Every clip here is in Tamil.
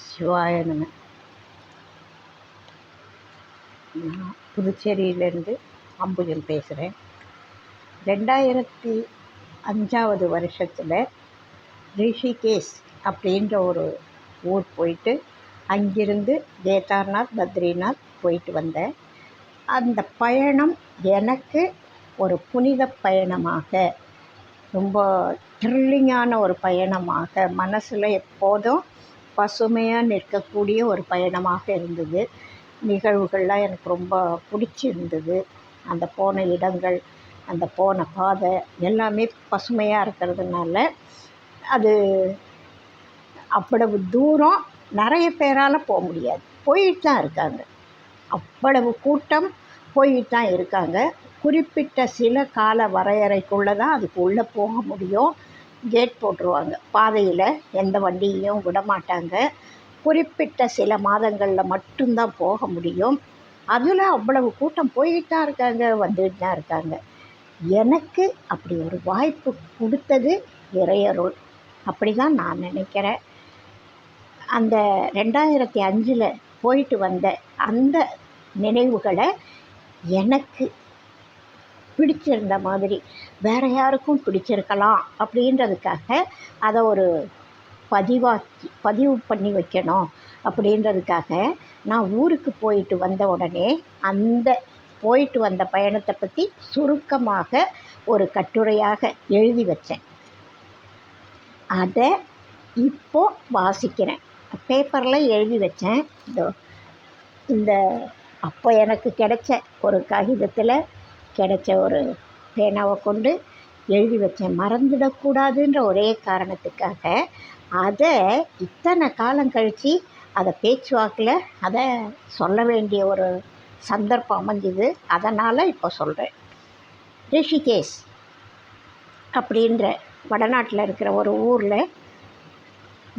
சிவாய நம. நான் புதுச்சேரியிலேருந்து அம்புஜன் பேசுகிறேன். 2005 வருஷத்தில் ரிஷிகேஷ் அப்படின்ற ஒரு ஊர் போயிட்டு அங்கிருந்து கேதார்நாத், பத்ரிநாத் போயிட்டு வந்தேன். அந்த பயணம் எனக்கு ஒரு புனித பயணமாக, ரொம்ப த்ரில்லிங்கான ஒரு பயணமாக, மனசில் எப்போதும் பசுமையாக நிற்கக்கூடிய ஒரு பயணமாக இருந்தது. நிகழ்வுகள்லாம் எனக்கு ரொம்ப பிடிச்சிருந்தது. அந்த போன இடங்கள், அந்த போன பாதை எல்லாமே பசுமையாக இருக்கிறதுனால அது அவ்வளவு தூரம் நிறைய பேரால் போக முடியாது. போயிட்டு தான் இருக்காங்க, அவ்வளவு கூட்டம் போயிட்டு தான் இருக்காங்க. குறிப்பிட்ட சில கால வரையறைக்குள்ளே தான் அதுக்கு உள்ளே போக முடியும். கேட் போட்டுருவாங்க, பாதையில் எந்த வண்டியையும் விடமாட்டாங்க. குறிப்பிட்ட சில மாதங்களில் மட்டும்தான் போக முடியும். அதில் அவ்வளவு கூட்டம் போயிட்டு தான் இருக்காங்க, வந்துட்டு தான் இருக்காங்க. எனக்கு அப்படி ஒரு வாய்ப்பு கொடுத்தது இறையருள், அப்படி தான் நான் நினைக்கிறேன். அந்த 2005 போயிட்டு வந்த அந்த நினைவுகளை எனக்கு பிடிச்சிருந்த மாதிரி வேறு யாருக்கும் பிடிச்சிருக்கலாம் அப்படின்றதுக்காக அதை ஒரு பதிவு பண்ணி வைக்கணும் அப்படின்றதுக்காக நான் ஊருக்கு போயிட்டு வந்த உடனே அந்த போயிட்டு வந்த பயணத்தை பற்றி சுருக்கமாக ஒரு கட்டுரையாக எழுதி வச்சேன். அதை இப்போது வாசிக்கிறேன். பேப்பரில் எழுதி வச்சேன். இந்த அப்போ எனக்கு கிடைச்ச ஒரு காகிதத்தில் கிடைச்ச ஒரு பேனாவை கொண்டு எழுதி வச்சேன். மறந்துடக்கூடாதுன்ற ஒரே காரணத்துக்காக அதை இத்தனை காலம் கழித்து அதை பேச்சுவாக்கில் அதை சொல்ல வேண்டிய ஒரு சந்தர்ப்பம் அமைஞ்சுது. அதனால் இப்போ சொல்கிறேன். ரிஷிகேஷ் அப்படின்ற வடநாட்டில் இருக்கிற ஒரு ஊரில்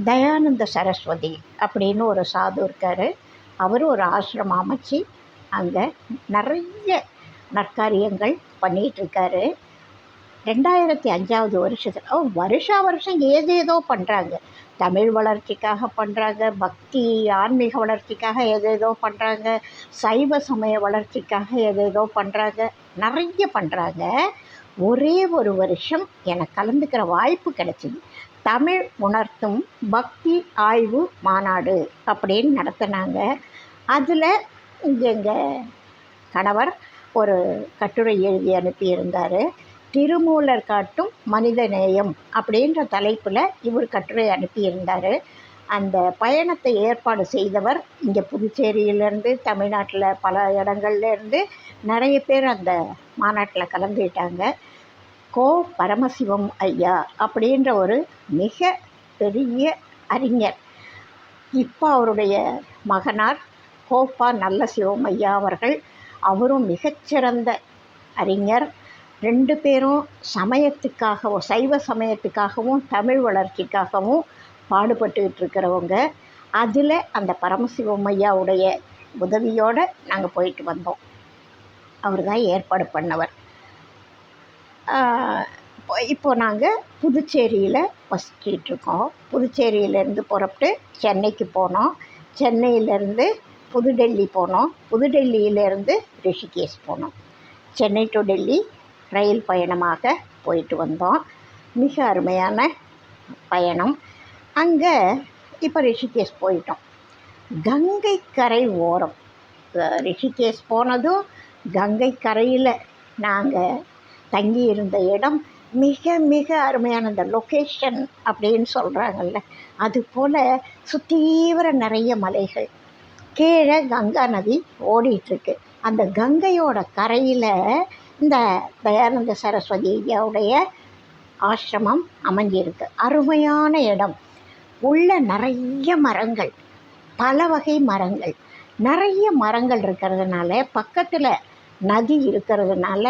தயானந்த சரஸ்வதி அப்படின்னு ஒரு சாது இருக்கார். அவர் ஒரு ஆசிரமம் அமைச்சு அங்கே நிறைய நற்காரியங்கள் பண்ணிகிட்ருக்காரு. 2005 வருஷத்தில் வருஷம் ஏதேதோ பண்ணுறாங்க. தமிழ் வளர்ச்சிக்காக பண்ணுறாங்க, பக்தி ஆன்மீக வளர்ச்சிக்காக ஏதேதோ பண்ணுறாங்க, சைவ சமய வளர்ச்சிக்காக ஏதேதோ பண்ணுறாங்க, நிறைய பண்ணுறாங்க. ஒரே ஒரு வருஷம் எனக்கு கலந்துக்கிற வாய்ப்பு கிடைச்சிது. தமிழ் உணர்த்தும் பக்தி ஆய்வு மாநாடு அப்படின்னு நடத்தினாங்க. அதில் எங்கள் கணவர் ஒரு கட்டுரை எழுதி அனுப்பியிருந்தார். திருமூலர் காட்டும் மனித நேயம் அப்படின்ற தலைப்பில் இவர் கட்டுரை அனுப்பியிருந்தார். அந்த பயணத்தை ஏற்பாடு செய்தவர் இங்கே புதுச்சேரியிலேருந்து, தமிழ்நாட்டில் பல இடங்கள்லேருந்து நிறைய பேர் அந்த மாநாட்டில் கலந்துக்கிட்டாங்க. கோ பரமசிவம் ஐயா அப்படின்ற ஒரு மிக பெரிய அறிஞர். இப்போ அவருடைய மகனார் கோப்பா நல்ல சிவம் ஐயா அவர்கள், அவரும் மிகச்சிறந்த அறிஞர். 2 பேரும் சமயத்துக்காகவும், சைவ சமயத்துக்காகவும் தமிழ் வளர்ச்சிக்காகவும் பாடுபட்டுக்கிட்டு இருக்கிறவங்க. அதில் அந்த பரமசிவம் ஐயாவுடைய உதவியோடு நாங்கள் போயிட்டு வந்தோம். அவர் தான் ஏற்பாடு பண்ணவர். இப்போ நாங்கள் புதுச்சேரியில் வசிச்சிட்ருக்கோம். புதுச்சேரியிலேருந்து புறப்பட்டு சென்னைக்கு போனோம். சென்னையிலேருந்து புதுடெல்லி போனோம். புதுடெல்லியிலேருந்து ரிஷிகேஷ் போனோம். சென்னை டு டெல்லி ரயில் பயணமாக போயிட்டு வந்தோம். மிக அருமையான பயணம். அங்கே இப்போ ரிஷிகேஷ் போயிட்டோம். கங்கை கரை ஓரம், ரிஷிகேஷ் போனதும் கங்கை கரையில் நாங்கள் தங்கி இருந்த இடம் மிக மிக அருமையான, இந்த லொக்கேஷன் அப்படின்னு சொல்கிறாங்கல்ல, அது போல் சுத்தீவிர நிறைய மலைகள், கீழே கங்கா நதி ஓடிட்டுருக்கு. அந்த கங்கையோட கரையில் இந்த தயானந்த சரஸ்வதி ஐயாவுடைய ஆசிரமம் அமைஞ்சிருக்கு. அருமையான இடம். உள்ள நிறைய மரங்கள், பல வகை மரங்கள், நிறைய மரங்கள் இருக்கிறதுனால, பக்கத்தில் நதி இருக்கிறதுனால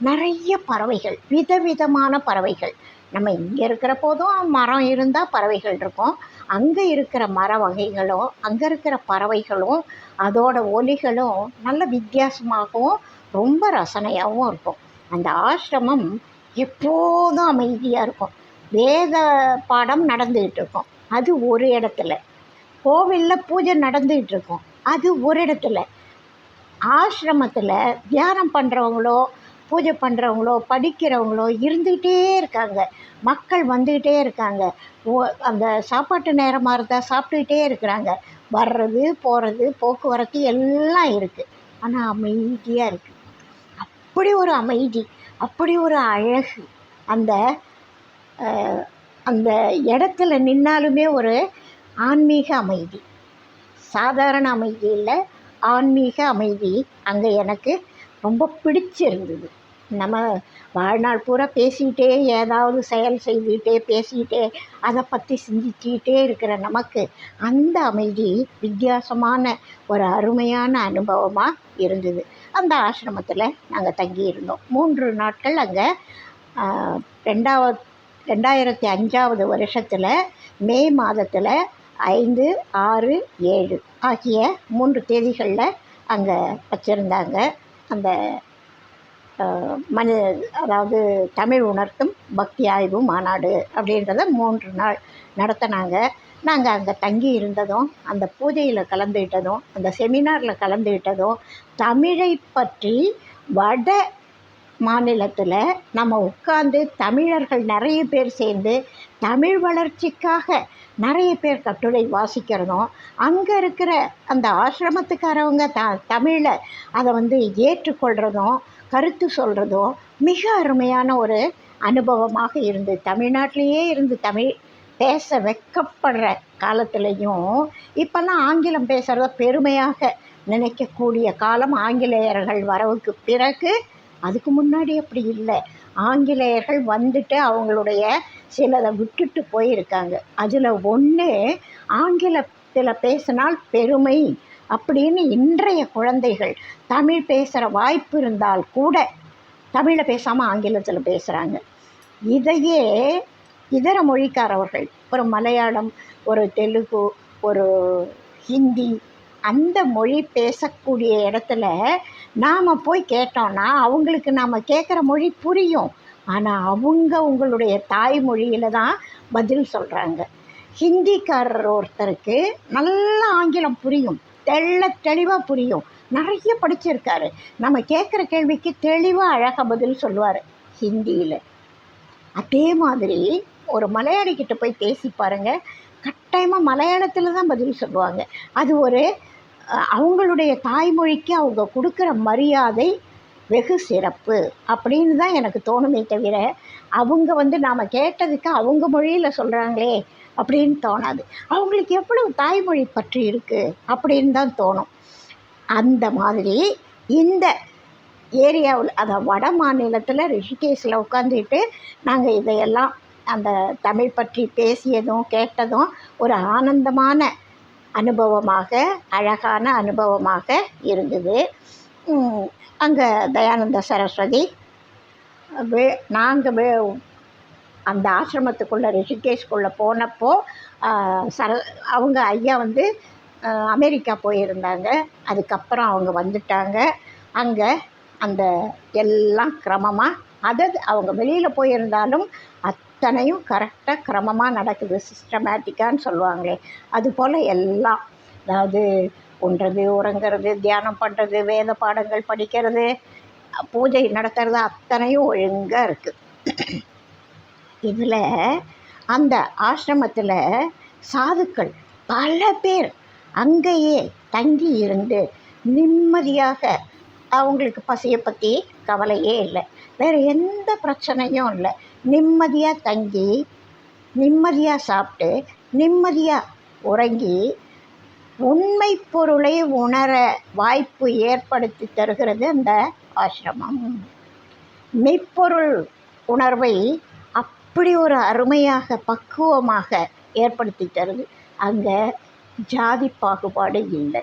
நிறைய பறவைகள், விதவிதமான பறவைகள். நம்ம இங்கே இருக்கிற போதும் மரம் இருந்தால் பறவைகள் இருக்கும். அங்கே இருக்கிற மர வகைகளும், அங்கே இருக்கிற பறவைகளும், அதோட ஒலிகளும் நல்ல வித்தியாசமாகவும் ரொம்ப ரசனையாகவும் இருக்கும். அந்த ஆசிரமம் எப்போதும் அமைதியாக இருக்கும். வேத பாடம் நடந்துக்கிட்டு இருக்கும். அது ஒரு இடத்துல. கோவிலில் பூஜை நடந்துகிட்டு இருக்கும், அது ஒரு இடத்துல. ஆசிரமத்தில் தியானம் பண்ணுறவங்களோ பூஜை பண்ணுறவங்களோ படிக்கிறவங்களோ இருந்துக்கிட்டே இருக்காங்க, மக்கள் வந்துக்கிட்டே இருக்காங்க. அந்த சாப்பாட்டு நேரமாக இருந்தால் சாப்பிட்டுக்கிட்டே இருக்கிறாங்க, வர்றது போகிறது போக்குவரத்து எல்லாம் இருக்குது. ஆனால் அமைதியாக இருக்குது. அப்படி ஒரு அமைதி, அப்படி ஒரு அழகு. அந்த அந்த இடத்துல நின்னாலுமே ஒரு ஆன்மீக அமைதி, சாதாரண அமைதி இல்லை, ஆன்மீக அமைதி அங்கே எனக்கு ரொம்ப பிடிச்சிருந்தது. நம்ம வாழ்நாள் பூரா பேசிக்கிட்டே ஏதாவது செயல் செய்துக்கிட்டே பேசிக்கிட்டே அதை பற்றி சிந்திச்சுக்கிட்டே இருக்கிற நமக்கு அந்த அமைதி வித்தியாசமான ஒரு அருமையான அனுபவமாக இருந்தது. அந்த ஆசிரமத்தில் நாங்கள் தங்கியிருந்தோம் 3 நாட்கள். அங்கே 2005 வருஷத்தில் மே மாதத்தில் 5, 6, 7 ஆகிய 3 தேதிகளில் அங்கே வச்சுருந்தாங்க. அந்த அதாவது தமிழ் உணர்த்தும் பக்தி ஆய்வு மாநாடு அப்படின்றத 3 நாள் நடத்தினாங்க. நாங்கள் அங்கே தங்கி இருந்ததும், அந்த பூஜையில் கலந்துக்கிட்டதும், அந்த செமினாரில் கலந்துக்கிட்டதும், தமிழை பற்றி வட மாநிலத்தில் நம்ம உட்கார்ந்து தமிழர்கள் நிறைய பேர் சேர்ந்து தமிழ் வளர்ச்சிக்காக நிறைய பேர் கட்டுரை வாசிக்கிறதும், அங்கே இருக்கிற அந்த ஆசிரமத்துக்காரவங்க தமிழை அதை ஏற்றுக்கொள்கிறதும் கருத்து சொல்கிறதும் மிக அருமையான ஒரு அனுபவமாக இருந்து, தமிழ்நாட்டிலேயே இருந்து தமிழ் பேச வெட்கப்படுற காலத்துலேயும் இப்போல்லாம் ஆங்கிலம் பேசுகிறத பெருமையாக நினைக்கக்கூடிய காலம் ஆங்கிலேயர்கள் வரவுக்கு பிறகு. அதுக்கு முன்னாடி அப்படி இல்லை. ஆங்கிலேயர்கள் வந்துட்டு அவங்களுடைய சிலதை விட்டுட்டு போயிருக்காங்க. அதில் ஒன்று ஆங்கிலத்தில் பேசினால் பெருமை அப்படின்னு இன்றைய குழந்தைகள் தமிழ் பேசுகிற வாய்ப்பு இருந்தால் கூட தமிழில் பேசாமல் ஆங்கிலத்தில் பேசுகிறாங்க. இதையே இதர மொழிக்காரவர்கள், ஒரு மலையாளம், ஒரு தெலுங்கு, ஒரு ஹிந்தி, அந்த மொழி பேசக்கூடிய இடத்துல நாம் போய் கேட்டோன்னா அவங்களுக்கு நாம் கேட்குற மொழி புரியும். ஆனால் அவங்க உங்களுடைய தாய்மொழியில் தான் பதில் சொல்கிறாங்க. ஹிந்திக்காரர் ஒருத்தருக்கு நல்லா ஆங்கிலம் புரியும், தெளிவாக புரியும், நிறைய படிச்சிருக்காரு. நம்ம கேட்குற கேள்விக்கு தெளிவாக அழகாக பதில் சொல்லுவார் ஹிந்தியில். அதே மாதிரி ஒரு மலையாளிக்கிட்ட போய் பேசி பாருங்கள், கட்டாயமாக மலையாளத்தில் தான் பதில் சொல்லுவாங்க. அது ஒரு அவங்களுடைய தாய்மொழிக்கு அவங்க கொடுக்குற மரியாதை வெகு சிறப்பு அப்படின்னு தான் எனக்கு தோணுமே தவிர, அவங்க நாம் கேட்டதுக்கு அவங்க மொழியில் சொல்கிறாங்களே அப்படின்னு தோணாது. அவங்களுக்கு எவ்வளவு தாய்மொழி பற்றி இருக்குது அப்படின்னு தான் தோணும். அந்த மாதிரி இந்த ஏரியாவில், அதாவது வட மாநிலத்தில் ரிஷிகேஷில் உட்காந்துட்டு நாங்கள் இதையெல்லாம் அந்த தமிழ் பற்றி பேசியதும் கேட்டதும் ஒரு ஆனந்தமான அனுபவமாக, அழகான அனுபவமாக இருந்தது. அங்கே தயானந்த சரஸ்வதி நாங்கள் அந்த ஆசிரமத்துக்குள்ளே ரிஷிகேஷ்குள்ளே போனப்போ அவங்க ஐயா அமெரிக்கா போயிருந்தாங்க. அதுக்கப்புறம் அவங்க வந்துட்டாங்க. அங்கே அந்த எல்லாம் கிரமமாக, அதாவது அவங்க வெளியில் போயிருந்தாலும் அத்தனையும் கரெக்டாக கிரமமாக நடக்குது, சிஸ்டமேட்டிக்கான்னு சொல்லுவாங்களே, அதுபோல் எல்லாம். அதாவது உண்றது, உறங்கிறது, தியானம் பண்ணுறது, வேத பாடங்கள் படிக்கிறது, பூஜை நடத்துறது, அத்தனையும் ஒழுங்காக இருக்குது. இதில் அந்த ஆசிரமத்தில் சாதுக்கள் பல பேர் அங்கேயே தங்கி இருந்து நிம்மதியாக, அவங்களுக்கு பசியை பற்றி கவலையே இல்லை, வேறு எந்த பிரச்சனையும் இல்லை, நிம்மதியாக தங்கி நிம்மதியாக சாப்பிட்டு நிம்மதியாக உறங்கி உண்மை பொருளை உணர வாய்ப்பு ஏற்படுத்தி தருகிறது அந்த ஆசிரமம். மெய்ப்பொருள் உணர்வை அப்படி ஒரு அருமையாக பக்குவமாக ஏற்படுத்தி தருது. அங்கே ஜாதி பாகுபாடு இல்லை,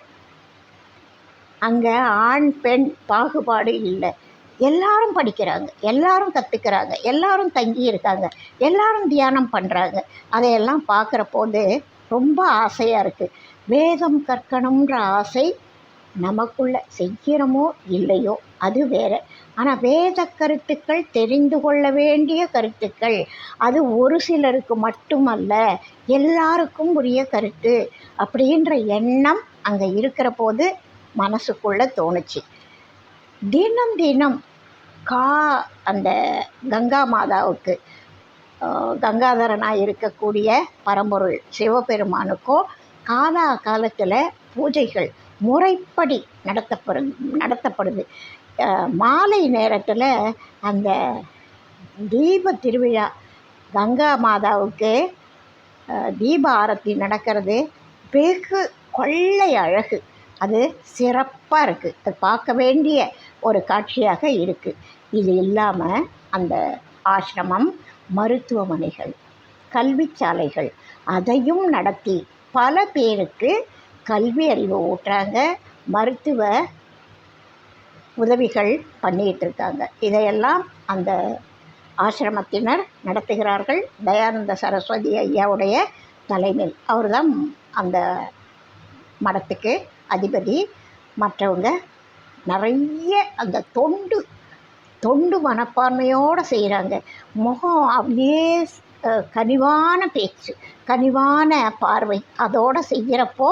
அங்கே ஆண் பெண் பாகுபாடு இல்லை. எல்லாரும் படிக்கிறாங்க, எல்லாரும் கற்றுக்கிறாங்க, எல்லாரும் தங்கி இருக்காங்க, எல்லாரும் தியானம் பண்ணுறாங்க. அதையெல்லாம் பார்க்குற போது ரொம்ப ஆசையாக இருக்குது. வேதம் கற்கணுன்ற ஆசை நமக்குள்ளே செய்கிறோமோ இல்லையோ அது வேறு, ஆனால் வேத கருத்துக்கள் தெரிந்து கொள்ள வேண்டிய கருத்துக்கள். அது ஒரு சிலருக்கு மட்டுமல்ல, எல்லாருக்கும் உரிய கருத்து அப்படின்ற எண்ணம் அங்கே இருக்கிற போது மனசுக்குள்ளே தோணுச்சு. தினம் தினம் அந்த கங்கா மாதாவுக்கு கங்காதரனாக இருக்கக்கூடிய பரம்பொருள் சிவபெருமானுக்கும் காலா காலத்தில் பூஜைகள் முறைப்படி நடத்தப்படுது. மாலை நேரத்தில் அந்த தீப திருவிழா கங்கா மாதாவுக்கு தீப ஆரத்தி நடக்கிறது வெகு கொள்ளை அழகு. அது சிறப்பாக இருக்குது. அது பார்க்க வேண்டிய ஒரு காட்சியாக இருக்குது. இது இல்லாமல் அந்த ஆசிரமம், மருத்துவமனைகள், கல்வி சாலைகள் அதையும் நடத்தி பல பேருக்கு கல்வி அறிவு ஊட்டுறாங்க, மருத்துவ உதவிகள் பண்ணிகிட்ருக்காங்க. இதையெல்லாம் அந்த ஆசிரமத்தினர் நடத்துகிறார்கள். தயானந்த சரஸ்வதி ஐயாவுடைய தலைமையில். அவர் தான் அந்த மடத்துக்கு அதிபதி. மற்றவங்க நிறைய அந்த தொண்டு மனப்பான்மையோடு செய்கிறாங்க. முகம் அப்படியே கனிவான பேச்சு, கனிவான பார்வை அதோடு செய்கிறப்போ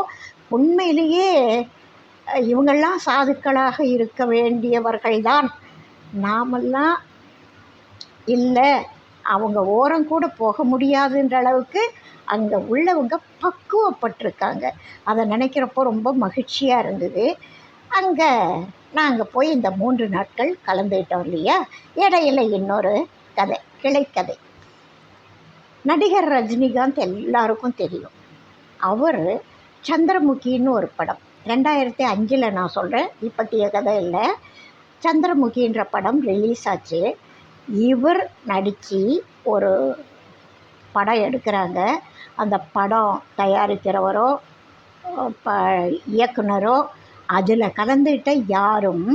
உண்மையிலேயே இவங்கெல்லாம் சாதுக்களாக இருக்க வேண்டியவர்கள்தான். நாமெல்லாம் இல்லை, அவங்க ஓரம் கூட போக முடியாதுன்ற அளவுக்கு அங்கே உள்ளவங்க பக்குவப்பட்டிருக்காங்க. அதை நினைக்கிறப்போ ரொம்ப மகிழ்ச்சியாக இருந்தது. அங்கே நாங்கள் போய் இந்த 3 நாட்கள் கலந்துக்கிட்டோம் இல்லையா. இடையில இன்னொரு கதை, கிளைக்கதை. நடிகர் ரஜினிகாந்த் எல்லாருக்கும் தெரியும். அவர் சந்திரமுகின்னு ஒரு படம் 2005 நான் சொல்கிறேன், இப்பத்திய கதை இல்லை. சந்திரமுகின்ற படம் ரிலீஸ் ஆச்சு. இவர் நடித்து ஒரு படம் எடுக்கிறாங்க. அந்த படம் தயாரிக்கிறவரோ இயக்குனரோ அதில் கலந்துக்கிட்ட யாரும்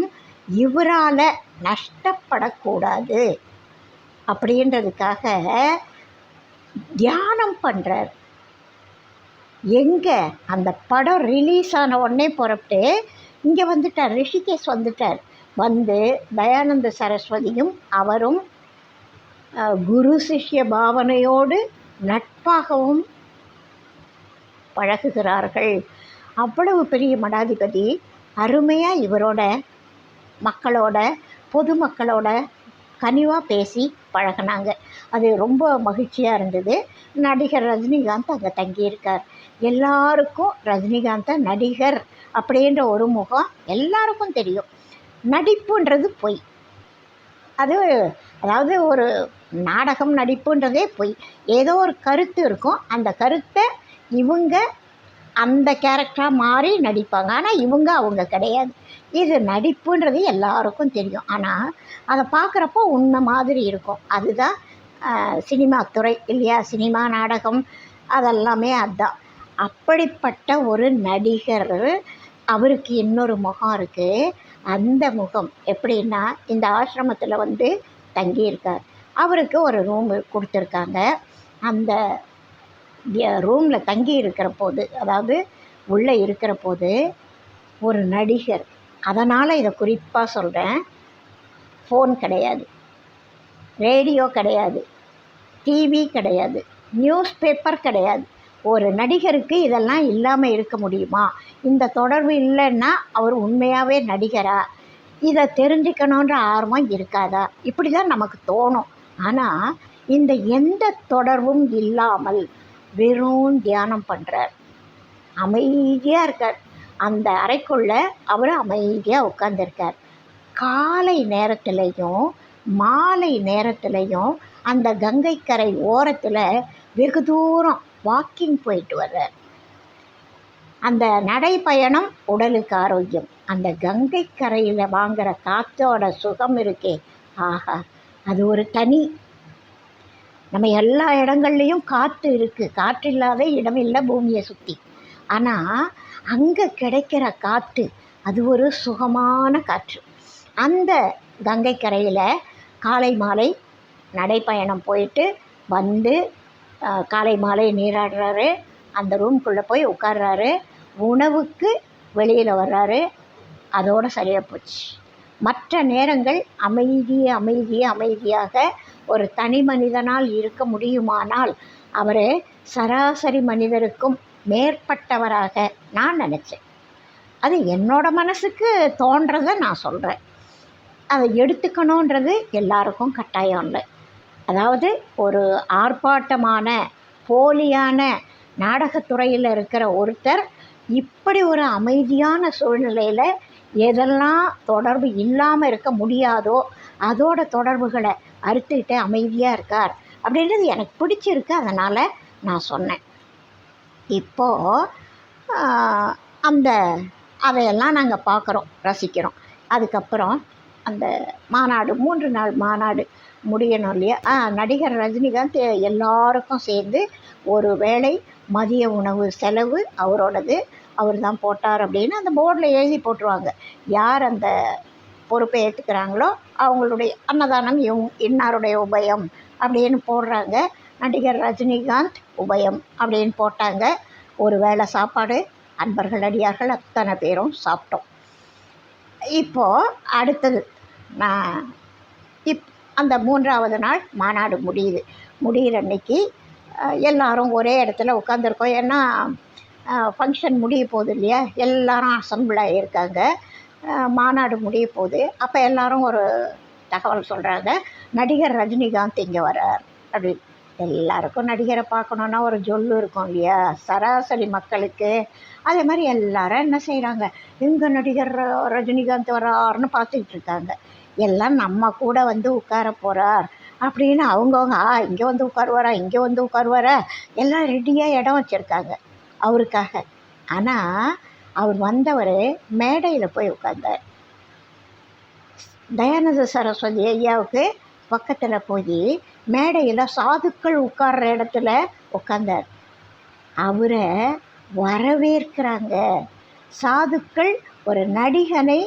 இவரால் நஷ்டப்படக்கூடாது அப்படின்றதுக்காக தியானம் பண்ணுறார். எங்கே அந்த படம் ரிலீஸ் ஆன உடனே புறப்பட்டு இங்கே வந்துட்டார், ரிஷிகேஷ் வந்துட்டார். வந்து தயானந்த சரஸ்வதியும் அவரும் குரு சிஷ்ய பாவனையோடு நட்பாகவும் பழகுகிறார்கள். அவ்வளவு பெரிய மடாதிபதி அருமையாக இவரோட மக்களோட, பொதுமக்களோட கனிவாக பேசி பழகினாங்க. அது ரொம்ப மகிழ்ச்சியாக இருந்தது. நடிகர் ரஜினிகாந்த் அங்கே தங்கியிருக்கார். எல்லாருக்கும் ரஜினிகாந்தை நடிகர் அப்படின்ற ஒரு முகம் எல்லாருக்கும் தெரியும். நடிப்புன்றது பொய். அதாவது ஒரு நாடகம் நடிப்புன்றதே பொய். ஏதோ ஒரு கருத்து இருக்கும், அந்த கருத்தை இவங்க அந்த கேரக்டராக மாறி நடிப்பாங்க. ஆனால் இவங்க அவங்க கிடையாது. இது நடிப்புன்றது எல்லாருக்கும் தெரியும். ஆனால் அதை பார்க்குறப்போ உண்மை மாதிரி இருக்கும். அதுதான் சினிமா துறை இல்லையா. சினிமா, நாடகம் அதெல்லாமே அதுதான். அப்படிப்பட்ட ஒரு நடிகர், அவருக்கு இன்னொரு முகம் இருக்குது. அந்த முகம் எப்படின்னா, இந்த ஆசிரமத்தில் வந்து தங்கியிருக்கார். அவருக்கு ஒரு ரூம் கொடுத்துருக்காங்க. அந்த ரூமில் தங்கி இருக்கிற போது, அதாவது உள்ளே இருக்கிற போது ஒரு நடிகர், அதனால் இதை குறிப்பாக சொல்கிறேன், ஃபோன் கிடையாது, ரேடியோ கிடையாது, டிவி கிடையாது, நியூஸ் பேப்பர் கிடையாது. ஒரு நடிகருக்கு இதெல்லாம் இல்லாமல் இருக்க முடியுமா? இந்த தொடர்பு இல்லைன்னா அவர் உண்மையாகவே நடிகரா? இதை தெரிஞ்சுக்கணுன்ற ஆர்வம் இருக்காதா? இப்படி தான் நமக்கு தோணும். ஆனால் இந்த எந்த தொடர்பும் இல்லாமல் வெறும் தியானம் பண்ணுறார். அமைதியாக இருக்கார். அந்த அறைக்குள்ளே அவர் அமைதியாக உட்காந்துருக்கார். காலை நேரத்துலையும் மாலை நேரத்துலையும் அந்த கங்கைக்கரை ஓரத்தில் வெகு தூரம் வாக்கிங் போயிட்டு வர்றார். அந்த நடைப்பயணம் உடலுக்கு ஆரோக்கியம். அந்த கங்கை கரையில் வாங்குகிற காற்றோட சுகம் இருக்கே, ஆஹா, அது ஒரு தனி. நம்ம எல்லா இடங்கள்லேயும் காற்று இருக்குது, காற்று இல்லாத இடம் இல்லை பூமியை சுற்றி. ஆனால் அங்கே கிடைக்கிற காற்று அது ஒரு சுகமான காற்று. அந்த கங்கை கரையில் காலை மாலை நடைப்பயணம் போயிட்டு வந்து காலை மாலை நீராடுறாரு. அந்த ரூம்குள்ளே போய் உட்கார்றாரு. உணவுக்கு வெளியில் வர்றாரு. அதோடு சரியாக போச்சு. மற்ற நேரங்கள் அமைதியாக ஒரு தனி மனிதனால் இருக்க முடியுமானால் அவர் சராசரி மனிதருக்கும் மேற்பட்டவராக நான் நினச்சேன். அது என்னோட மனசுக்கு தோன்றதை நான் சொல்கிறேன். அதை எடுத்துக்கணுன்றது எல்லாருக்கும் கட்டாயம் இல்லை. அதாவது ஒரு ஆர்ப்பாட்டமான போலியான நாடகத்துறையில் இருக்கிற ஒருத்தர் இப்படி ஒரு அமைதியான சூழ்நிலையில் எதெல்லாம் தொடர்பு இல்லாமல் இருக்க முடியாதோ அதோட தொடர்புகளை அறுத்துக்கிட்டு அமைதியாக இருக்கார் அப்படின்றது எனக்கு பிடிச்சிருக்கு. அதனால் நான் சொன்னேன். இப்போது அந்த அதையெல்லாம் நாங்கள் பார்க்குறோம், ரசிக்கிறோம். அதுக்கப்புறம் அந்த மாநாடு 3 நாள் மாநாடு முடியணும் இல்லையா? நடிகர் ரஜினிகாந்த் எல்லாருக்கும் சேர்ந்து ஒரு வேளை மதிய உணவு செலவு அவரோடது, அவர் தான் போட்டார் அப்படின்னு அந்த போர்டில் எழுதி போட்டுருவாங்க. யார் அந்த பொறுப்பை ஏற்றுக்கிறாங்களோ அவங்களுடைய அன்னதானம் இன்னாருடைய உபயம் அப்படின்னு போடுறாங்க. நடிகர் ரஜினிகாந்த் உபயம் அப்படின்னு போட்டாங்க. ஒரு வேளை சாப்பாடு அன்பர்கள் அடியார்கள் அத்தனை பேரும் சாப்பிட்டோம். இப்போது அடுத்தது நான் அந்த 3ஆவது நாள் மாநாடு முடிகிற அன்னைக்கு எல்லாரும் ஒரே இடத்துல உட்காந்துருக்கோம். ஏன்னா ஃபங்க்ஷன் முடிய போகுது இல்லையா? எல்லாரும் அசம்பிள் ஆகியிருக்காங்க. மாநாடு முடிய போகுது. அப்போ எல்லாரும் ஒரு தகவல் சொல்கிறாங்க, நடிகர் ரஜினிகாந்த் இங்கே வரார் அப்படின்னு. எல்லாருக்கும் நடிகரை பார்க்கணுன்னா ஒரு ஜொல்லு இருக்கும் இல்லையா சராசரி மக்களுக்கு? அதே மாதிரி எல்லாரும் என்ன செய்கிறாங்க, எங்கே நடிகர் ரஜினிகாந்த் வராருன்னு பார்த்துக்கிட்டு இருக்காங்க. எல்லாம் நம்ம கூட வந்து உட்கார போகிறார் அப்படின்னு அவங்கவுங்க இங்கே வந்து உட்காருவாரா, இங்கே வந்து உட்காருவாரா, எல்லாம் ரெடியாக இடம் வச்சுருக்காங்க அவருக்காக. ஆனால் அவர் வந்தவர் மேடையில் போய் உட்கார்ந்தார். தயானந்த சரஸ்வதி ஐயாவுக்கு பக்கத்தில் போய் மேடையில் சாதுக்கள் உட்கார்ற இடத்துல உட்கார்ந்தார். அவரை வரவேற்கிறாங்க. சாதுக்கள் ஒரு நடிகனை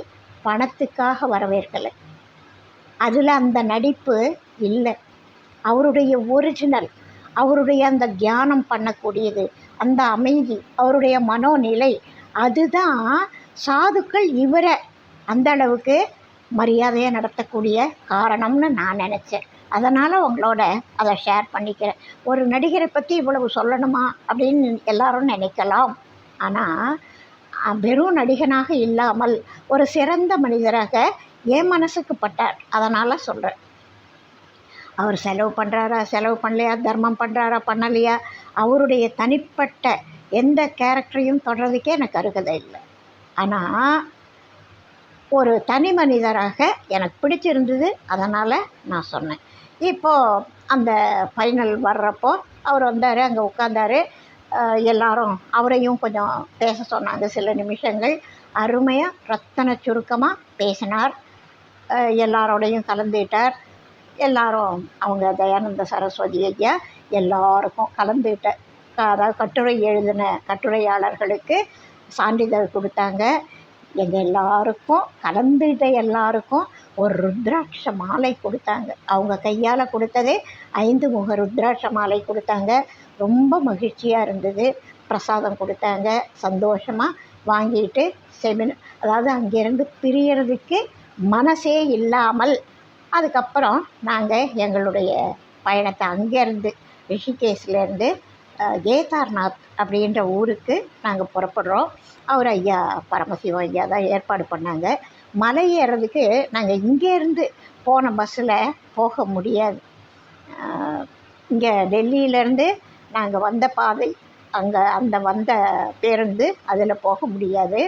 பணத்துக்காக வரவேற்கலை. அதில் அந்த நடிப்பு இல்லை. அவருடைய ஒரிஜினல், அவருடைய அந்த தியானம் பண்ணக்கூடியது, அந்த அமைதி, அவருடைய மனோநிலை, அதுதான் சாதுக்கள் இவரை அந்த அளவுக்கு மரியாதையாக நடத்தக்கூடிய காரணம்னு நான் நினச்சேன். அதனால் உங்களோட அதை ஷேர் பண்ணிக்கிறேன். ஒரு நடிகரை பற்றி இவ்வளவு சொல்லணுமா அப்படின்னு எல்லாரும் நினைக்கலாம். ஆனால் வெறும் நடிகனாக இல்லாமல் ஒரு சிறந்த மனிதராக என் மனசுக்கு பட்டார். அதனால் சொல்கிறேன். அவர் செலவு பண்ணுறாரா, செலவு பண்ணலையா, தர்மம் பண்ணுறாரா, பண்ணலையா, அவருடைய தனிப்பட்ட எந்த கேரக்டரையும் தொடர்றதுக்கே எனக்கு அருகதை இல்லை. ஆனால் ஒரு தனி மனிதராக எனக்கு பிடிச்சிருந்தது. அதனால் நான் சொன்னேன். இப்போது அந்த ஃபைனல் வர்றப்போ அவர் வந்தார், அங்கே உட்காந்தார். எல்லாரும் அவரையும் கொஞ்சம் பேச சொன்னாங்க. சில நிமிஷங்கள் அருமையாக ரத்தன சுருக்கமாக பேசினார். எல்லாரோடையும் கலந்துக்கிட்டார். எல்லாரும் அவங்க தயானந்த சரஸ்வதி ஐயா எல்லாருக்கும் கலந்துக்கிட்ட, அதாவது கட்டுரை எழுதின கட்டுரையாளர்களுக்கு சான்றிதழ் கொடுத்தாங்க. எங்கள் எல்லாருக்கும் கலந்துகிட்ட எல்லாருக்கும் ஒரு ருத்ராட்ச மாலை கொடுத்தாங்க. அவங்க கையால் கொடுத்ததே 5 முக ருத்ராட்ச மாலை கொடுத்தாங்க. ரொம்ப மகிழ்ச்சியாக இருந்தது. பிரசாதம் கொடுத்தாங்க. சந்தோஷமாக வாங்கிட்டு அதாவது அங்கேருந்து பிரியறதுக்கு மனசே இல்லாமல் அதுக்கப்புறம் நாங்கள் எங்களுடைய பயணத்தை அங்கேருந்து ரிஷிகேஷ்லேருந்து கேதார்நாத் அப்படின்ற ஊருக்கு நாங்கள் புறப்படுறோம். அவர் ஐயா பரமசிவம் ஐயா தான் ஏற்பாடு பண்ணாங்க. மலை ஏறுறதுக்கு நாங்கள் இங்கேருந்து போன பஸ்ஸில் போக முடியாது. இங்கே டெல்லியிலேருந்து நாங்கள் வந்த பாதை, அங்கே அந்த வந்த பேருந்து அதில் போக முடியாது.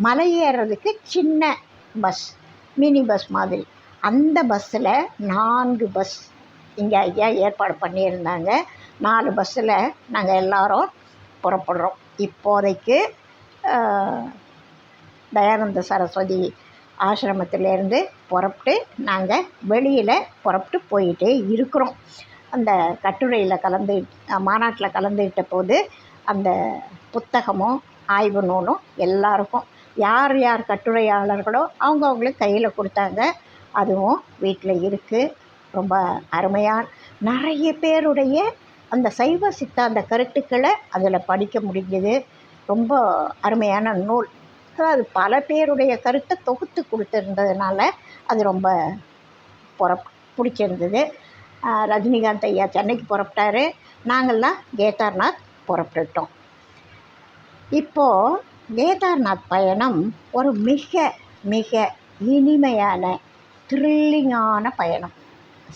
மலை ஏறுறதுக்கு சின்ன பஸ், மினி பஸ் மாதிரி, அந்த பஸ்ஸில் 4 பஸ் இங்கே ஐயா ஏற்பாடு பண்ணியிருந்தாங்க. 4 பஸ்ஸில் நாங்கள் எல்லாரும் புறப்படுறோம். இப்போதைக்கு தயானந்த சரஸ்வதி ஆசிரமத்திலேருந்து புறப்பட்டு நாங்கள் வெளியில் புறப்பட்டு போயிட்டே இருக்கிறோம். அந்த கட்டுரையில் மாநாட்டில் கலந்துக்கிட்ட போது அந்த புத்தகமும் ஆய்வு நூலும் எல்லாருக்கும் யார் யார் கட்டுரையாளர்களோ அவங்களுக்கு கையில் கொடுத்தாங்க. அதுவும் வீட்டில் இருக்குது. ரொம்ப அருமையான நிறைய பேருடைய அந்த சைவ சித்தாந்த கருத்துக்களை அதில் படிக்க முடிஞ்சது. ரொம்ப அருமையான நூல். அது பல பேருடைய கருத்தை தொகுத்து கொடுத்துருந்ததுனால அது ரொம்ப பிடிச்சிருந்தது. ரஜினிகாந்த் ஐயா சென்னைக்கு புறப்பட்டார், நாங்கள்லாம் கேதார்நாத் புறப்பட்டுட்டோம். இப்போது கேதார்நாத் பயணம் ஒரு மிக மிக இனிமையான த்ரில்லிங்கான பயணம்.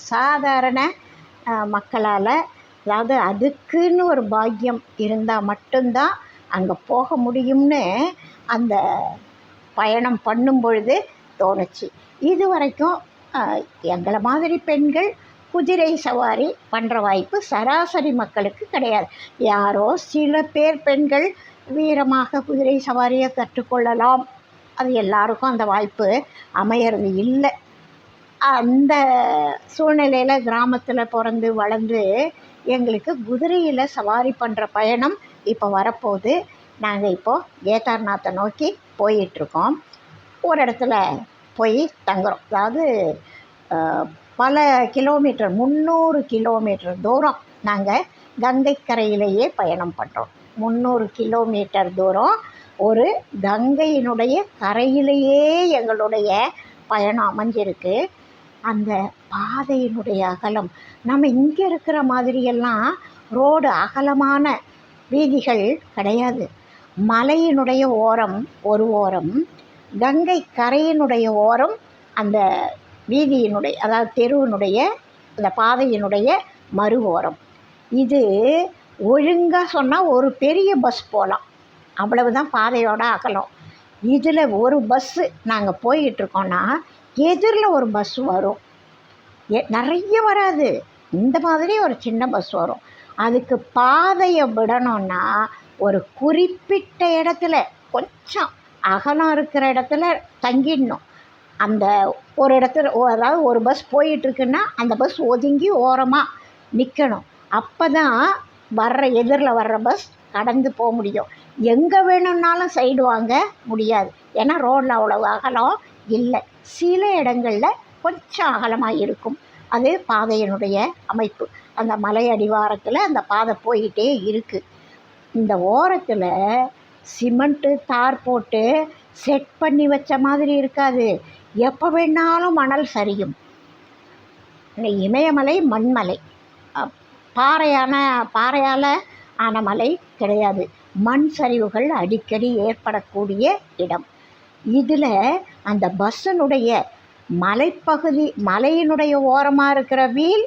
சாதாரண மக்களால், அதாவது அதுக்குன்னு ஒரு பாக்கியம் இருந்தால் மட்டும்தான் அங்கே போக முடியும்னு அந்த பயணம் பண்ணும் பொழுது தோணுச்சு. இது வரைக்கும் எங்களை மாதிரி பெண்கள் குதிரை சவாரி பண்ணுற வாய்ப்பு சராசரி மக்களுக்கு கிடையாது. யாரோ சில பேர் பெண்கள் வீரமாக குதிரை சவாரியை கற்றுக்கொள்ளலாம், அது எல்லாருக்கும் அந்த வாய்ப்பு அமையறது இல்லை. அந்த சூழ்நிலையில் கிராமத்தில் பிறந்து வளர்ந்து எங்களுக்கு குதிரையில் சவாரி பண்ணுற பயணம் இப்போ வரப்போகுது. நாங்கள் இப்போது கேதார்நாத்தை நோக்கி போயிட்டுருக்கோம். ஒரு இடத்துல போய் தங்குறோம். அதாவது பல கிலோமீட்டர், 300 கிலோமீட்டர் தூரம் நாங்கள் கங்கை கரையிலேயே பயணம் பண்ணுறோம். 300 கிலோமீட்டர் தூரம் ஒரு கங்கையினுடைய கரையிலேயே எங்களுடைய பயணம் அமைஞ்சிருக்கு. அந்த பாதையினுடைய அகலம் நம்ம இங்கே இருக்கிற மாதிரியெல்லாம் ரோடு அகலமான வீதிகள் கிடையாது. மலையினுடைய ஓரம் ஒரு ஓரம், கங்கை கரையினுடைய ஓரம் அந்த வீதியினுடைய, அதாவது தெருவினுடைய அந்த பாதையினுடைய மறு ஓரம். இது ஒழுங்காக சொன்னால் ஒரு பெரிய பஸ் போகலாம், அவ்வளவுதான் பாதையோட அகலம். இதில் ஒரு பஸ்ஸு நாங்கள் போயிட்டுருக்கோன்னா எதிரில் ஒரு பஸ் வரும், நிறைய வராது, இந்த மாதிரி ஒரு சின்ன பஸ் வரும். அதுக்கு பாதையை விடணும்னா ஒரு குறிப்பிட்ட இடத்துல கொஞ்சம் அகலம் இருக்கிற இடத்துல தங்கிடணும். அந்த ஒரு இடத்துல, அதாவது ஒரு பஸ் போயிட்டுருக்குன்னா அந்த பஸ் ஒதுங்கி ஓரமாக நிற்கணும். அப்போ தான் எதிரில் வர்ற பஸ் கடந்து போக முடியும். எங்கே வேணும்னாலும் சைடு வாங்க முடியாது, ஏன்னா ரோடில் அவ்வளோ அகலம் இல்லை. சில இடங்களில் கொஞ்சம் அகலமாக இருக்கும். அது பாதையினுடைய அமைப்பு. அந்த மலை அடிவாரத்தில் அந்த பாதை போயிட்டே இருக்குது. இந்த ஓரத்தில் சிமெண்ட்டு தார் போட்டு செட் பண்ணி வச்ச மாதிரி இருக்காது, எப்போ வேணாலும் மணல் சரியும். இந்த இமயமலை மண்மலை, பாறையால் ஆன மலை கிடையாது. மண் சரிவுகள் அடிக்கடி ஏற்படக்கூடிய இடம். இதில் அந்த பஸ்ஸினுடைய மலைப்பகுதி, மலையினுடைய ஓரமாக இருக்கிற வீல்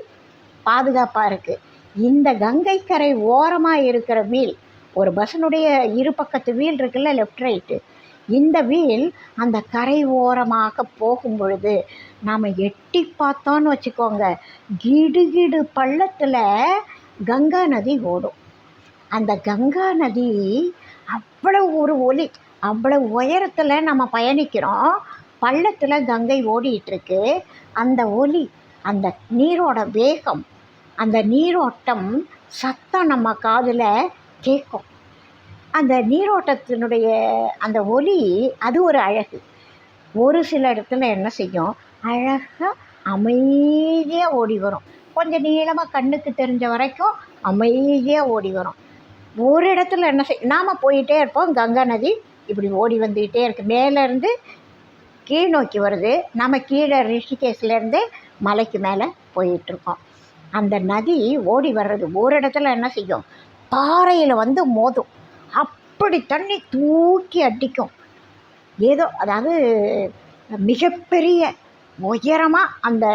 பாதுகாப்பாக இருக்குது. இந்த கங்கை கரை ஓரமாக இருக்கிற வீல், ஒரு பஸ்ஸினுடைய இரு பக்கத்து வீல் இருக்குல்ல, லெஃப்ட் ரைட்டு, இந்த வீல் அந்த கரை ஓரமாக போகும் பொழுது நாம் எட்டி பார்த்தோன்னு வச்சுக்கோங்க, கிடுகிடு பள்ளத்தில் கங்கா நதி ஓடும். அந்த கங்கா நதி அவ்வளவு ஒரு ஒலி, அவ்வளவு உயரத்தில் நம்ம பயணிக்கிறோம், பள்ளத்தில் கங்கை ஓடிட்டுருக்கு. அந்த ஒலி, அந்த நீரோட வேகம், அந்த நீரோட்டம் சத்தம் நம்ம காதில் கேட்கும். அந்த நீரோட்டத்தினுடைய அந்த ஒலி, அது ஒரு அழகு. ஒரு சில இடத்துல என்ன செய்யும், அழகாக அமைதியாக ஓடி வரும். கொஞ்சம் நீளமாக கண்ணுக்கு தெரிஞ்ச வரைக்கும் அமைதியாக ஓடி வரும். ஒரு இடத்துல என்ன நாம் போயிட்டே இருப்போம், கங்கா நதி இப்படி ஓடி வந்துக்கிட்டே இருக்குது, மேலேருந்து கீழ் நோக்கி வருது. நம்ம கீழே ரிஷிகேஷ்லேருந்து மலைக்கு மேலே போயிட்டுருக்கோம். அந்த நதி ஓடி வர்றது ஒரு இடத்துல என்ன செய்யும், பாறையில் வந்து மோதும். அப்படி தண்ணி தூக்கி அடிக்கும். ஏதோ, அதாவது மிகப்பெரிய உயரமாக அந்த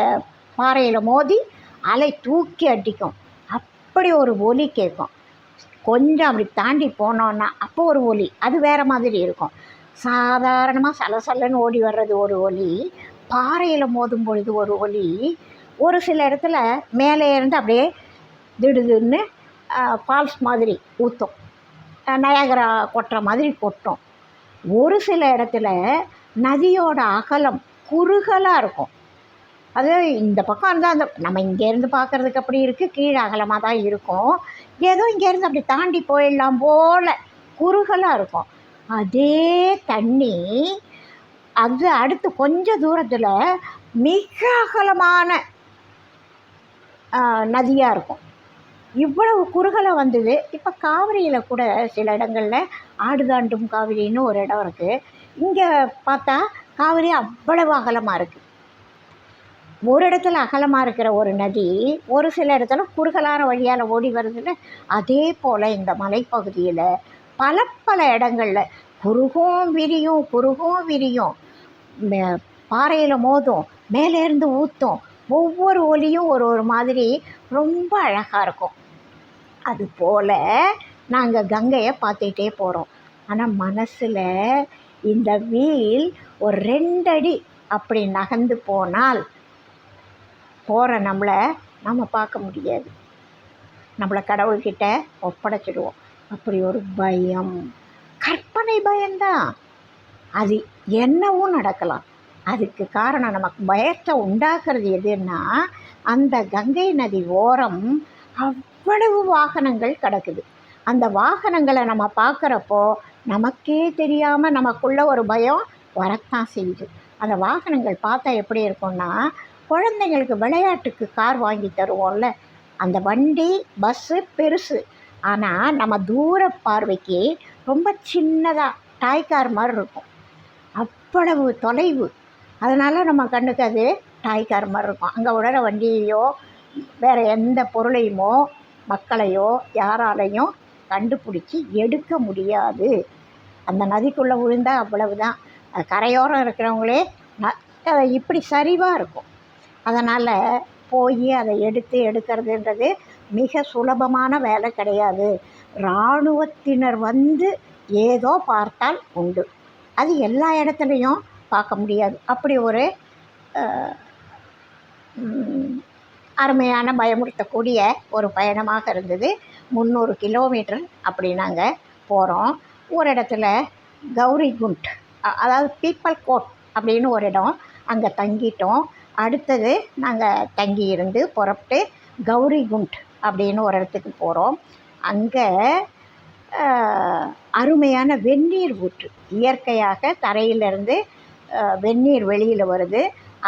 பாறையில் மோதி அலை தூக்கி அடிக்கும். அப்படி ஒரு ஒலி கேட்கும். கொஞ்சம் அப்படி தாண்டி போனோன்னா அப்போ ஒரு ஒலி, அது வேறு மாதிரி இருக்கும். சாதாரணமாக சலசலன்னு ஓடி வர்றது ஒரு ஒலி, பாறையில் மோதும் பொழுது ஒரு ஒலி. ஒரு சில இடத்துல மேலே இருந்து அப்படியே திடுதுன்னு ஃபால்ஸ் மாதிரி ஊற்றும், நயாகரா கொட்டுற மாதிரி கொட்டும். ஒரு சில இடத்துல நதியோட அகலம் குறுகலாக இருக்கும். அது இந்த பக்கம் இருந்தால் அந்த நம்ம இங்கேருந்து பார்க்குறதுக்கு அப்படி இருக்குது, கீழே அகலமாக தான் இருக்கும். ஏதோ இங்கேருந்து அப்படி தாண்டி போயிடலாம் போல் குறுகலாக இருக்கும். அதே தண்ணி அது அடுத்து கொஞ்சம் தூரத்தில் மிக அகலமான நதியாக இருக்கும். இவ்வளவு குறுகலை வந்தது. இப்போ காவிரியில் கூட சில இடங்களில் ஆடுதாண்டும் காவிரின்னு ஒரு இடம் இருக்குது. இங்கே பார்த்தா காவிரி அவ்வளவு அகலமாக இருக்குது. ஒரு இடத்துல அகலமாக இருக்கிற ஒரு நதி ஒரு சில இடத்துல குறுகலான வழியால் ஓடி வருதுல்ல, அதே போல் இந்த மலைப்பகுதியில் பல பல இடங்களில் குறுகும் விரியும் குறுகும் விரியும், பாறையில் மோதும், மேலேருந்து ஊற்றும், ஒவ்வொரு ஒலியும் ஒரு ஒரு மாதிரி ரொம்ப அழகாக இருக்கும். அதுபோல் நாங்கள் கங்கையை பார்த்துக்கிட்டே போகிறோம். ஆனால் மனசில் இந்த வீல் ஒரு 2 அடி அப்படி நகர்ந்து போனால் போகிற நம்மளை நம்ம பார்க்க முடியாது. நம்மளை கடவுள்கிட்ட ஒப்படைச்சிடுவோம். அப்படி ஒரு பயம், கற்பனை பயம்தான். அது என்னவும் நடக்கலாம். அதுக்கு காரணம் நமக்கு பயத்தை உண்டாக்குறது எதுன்னா, அந்த கங்கை நதி ஓரம் அவ்வளவு வாகனங்கள் கிடக்குது. அந்த வாகனங்களை நம்ம பார்க்குறப்போ நமக்கே தெரியாமல் நமக்குள்ள ஒரு பயம் வரத்தான் செய்யுது. அந்த வாகனங்கள் பார்த்தா எப்படி இருக்கும்னா, குழந்தைங்களுக்கு விளையாட்டுக்கு கார் வாங்கி தருவோம்ல, அந்த வண்டி பஸ்ஸு பெருசு, ஆனால் நம்ம தூர பார்வைக்கு ரொம்ப சின்னதாக டாய் கார் மாதிரி இருக்கும். அவ்வளவு தொலைவு. அதனால் நம்ம கண்ணுக்கு அது டாய் கார் மாதிரி இருக்கும். அங்கே விடுற வண்டியையோ வேறு எந்த பொருளையுமோ மக்களையோ யாராலையும் கண்டுபிடிச்சி எடுக்க முடியாது. அந்த நதிக்குள்ளே விழுந்தால் அவ்வளவுதான். கரையோரம் இருக்கிறவங்களே இப்படி சரிவாக இருக்கும். அதனால் போய் அதை எடுக்கிறதுன்றது மிக சுலபமான வேலை கிடையாது. இராணுவத்தினர் வந்து ஏதோ பார்த்தால் உண்டு, அது எல்லா இடத்துலையும் பார்க்க முடியாது. அப்படி ஒரு அருமையான பயமுறுத்தக்கூடிய ஒரு பயணமாக இருந்தது. 300 கிலோமீட்டர் அப்படி நாங்கள் போகிறோம். ஒரு இடத்துல கௌரிகுண்ட், அதாவது பீப்பல் கோட் அப்படின்னு ஒரு இடம், அங்கே தங்கிட்டோம். அடுத்தது நாங்கள் தங்கி இருந்து புறப்பட்டு கௌரிகுண்ட் அப்படின்னு ஒரு இடத்துக்கு போகிறோம். அங்கே அருமையான வெந்நீர் ஊற்று, இயற்கையாக தரையிலேருந்து வெந்நீர் வெளியில் வருது.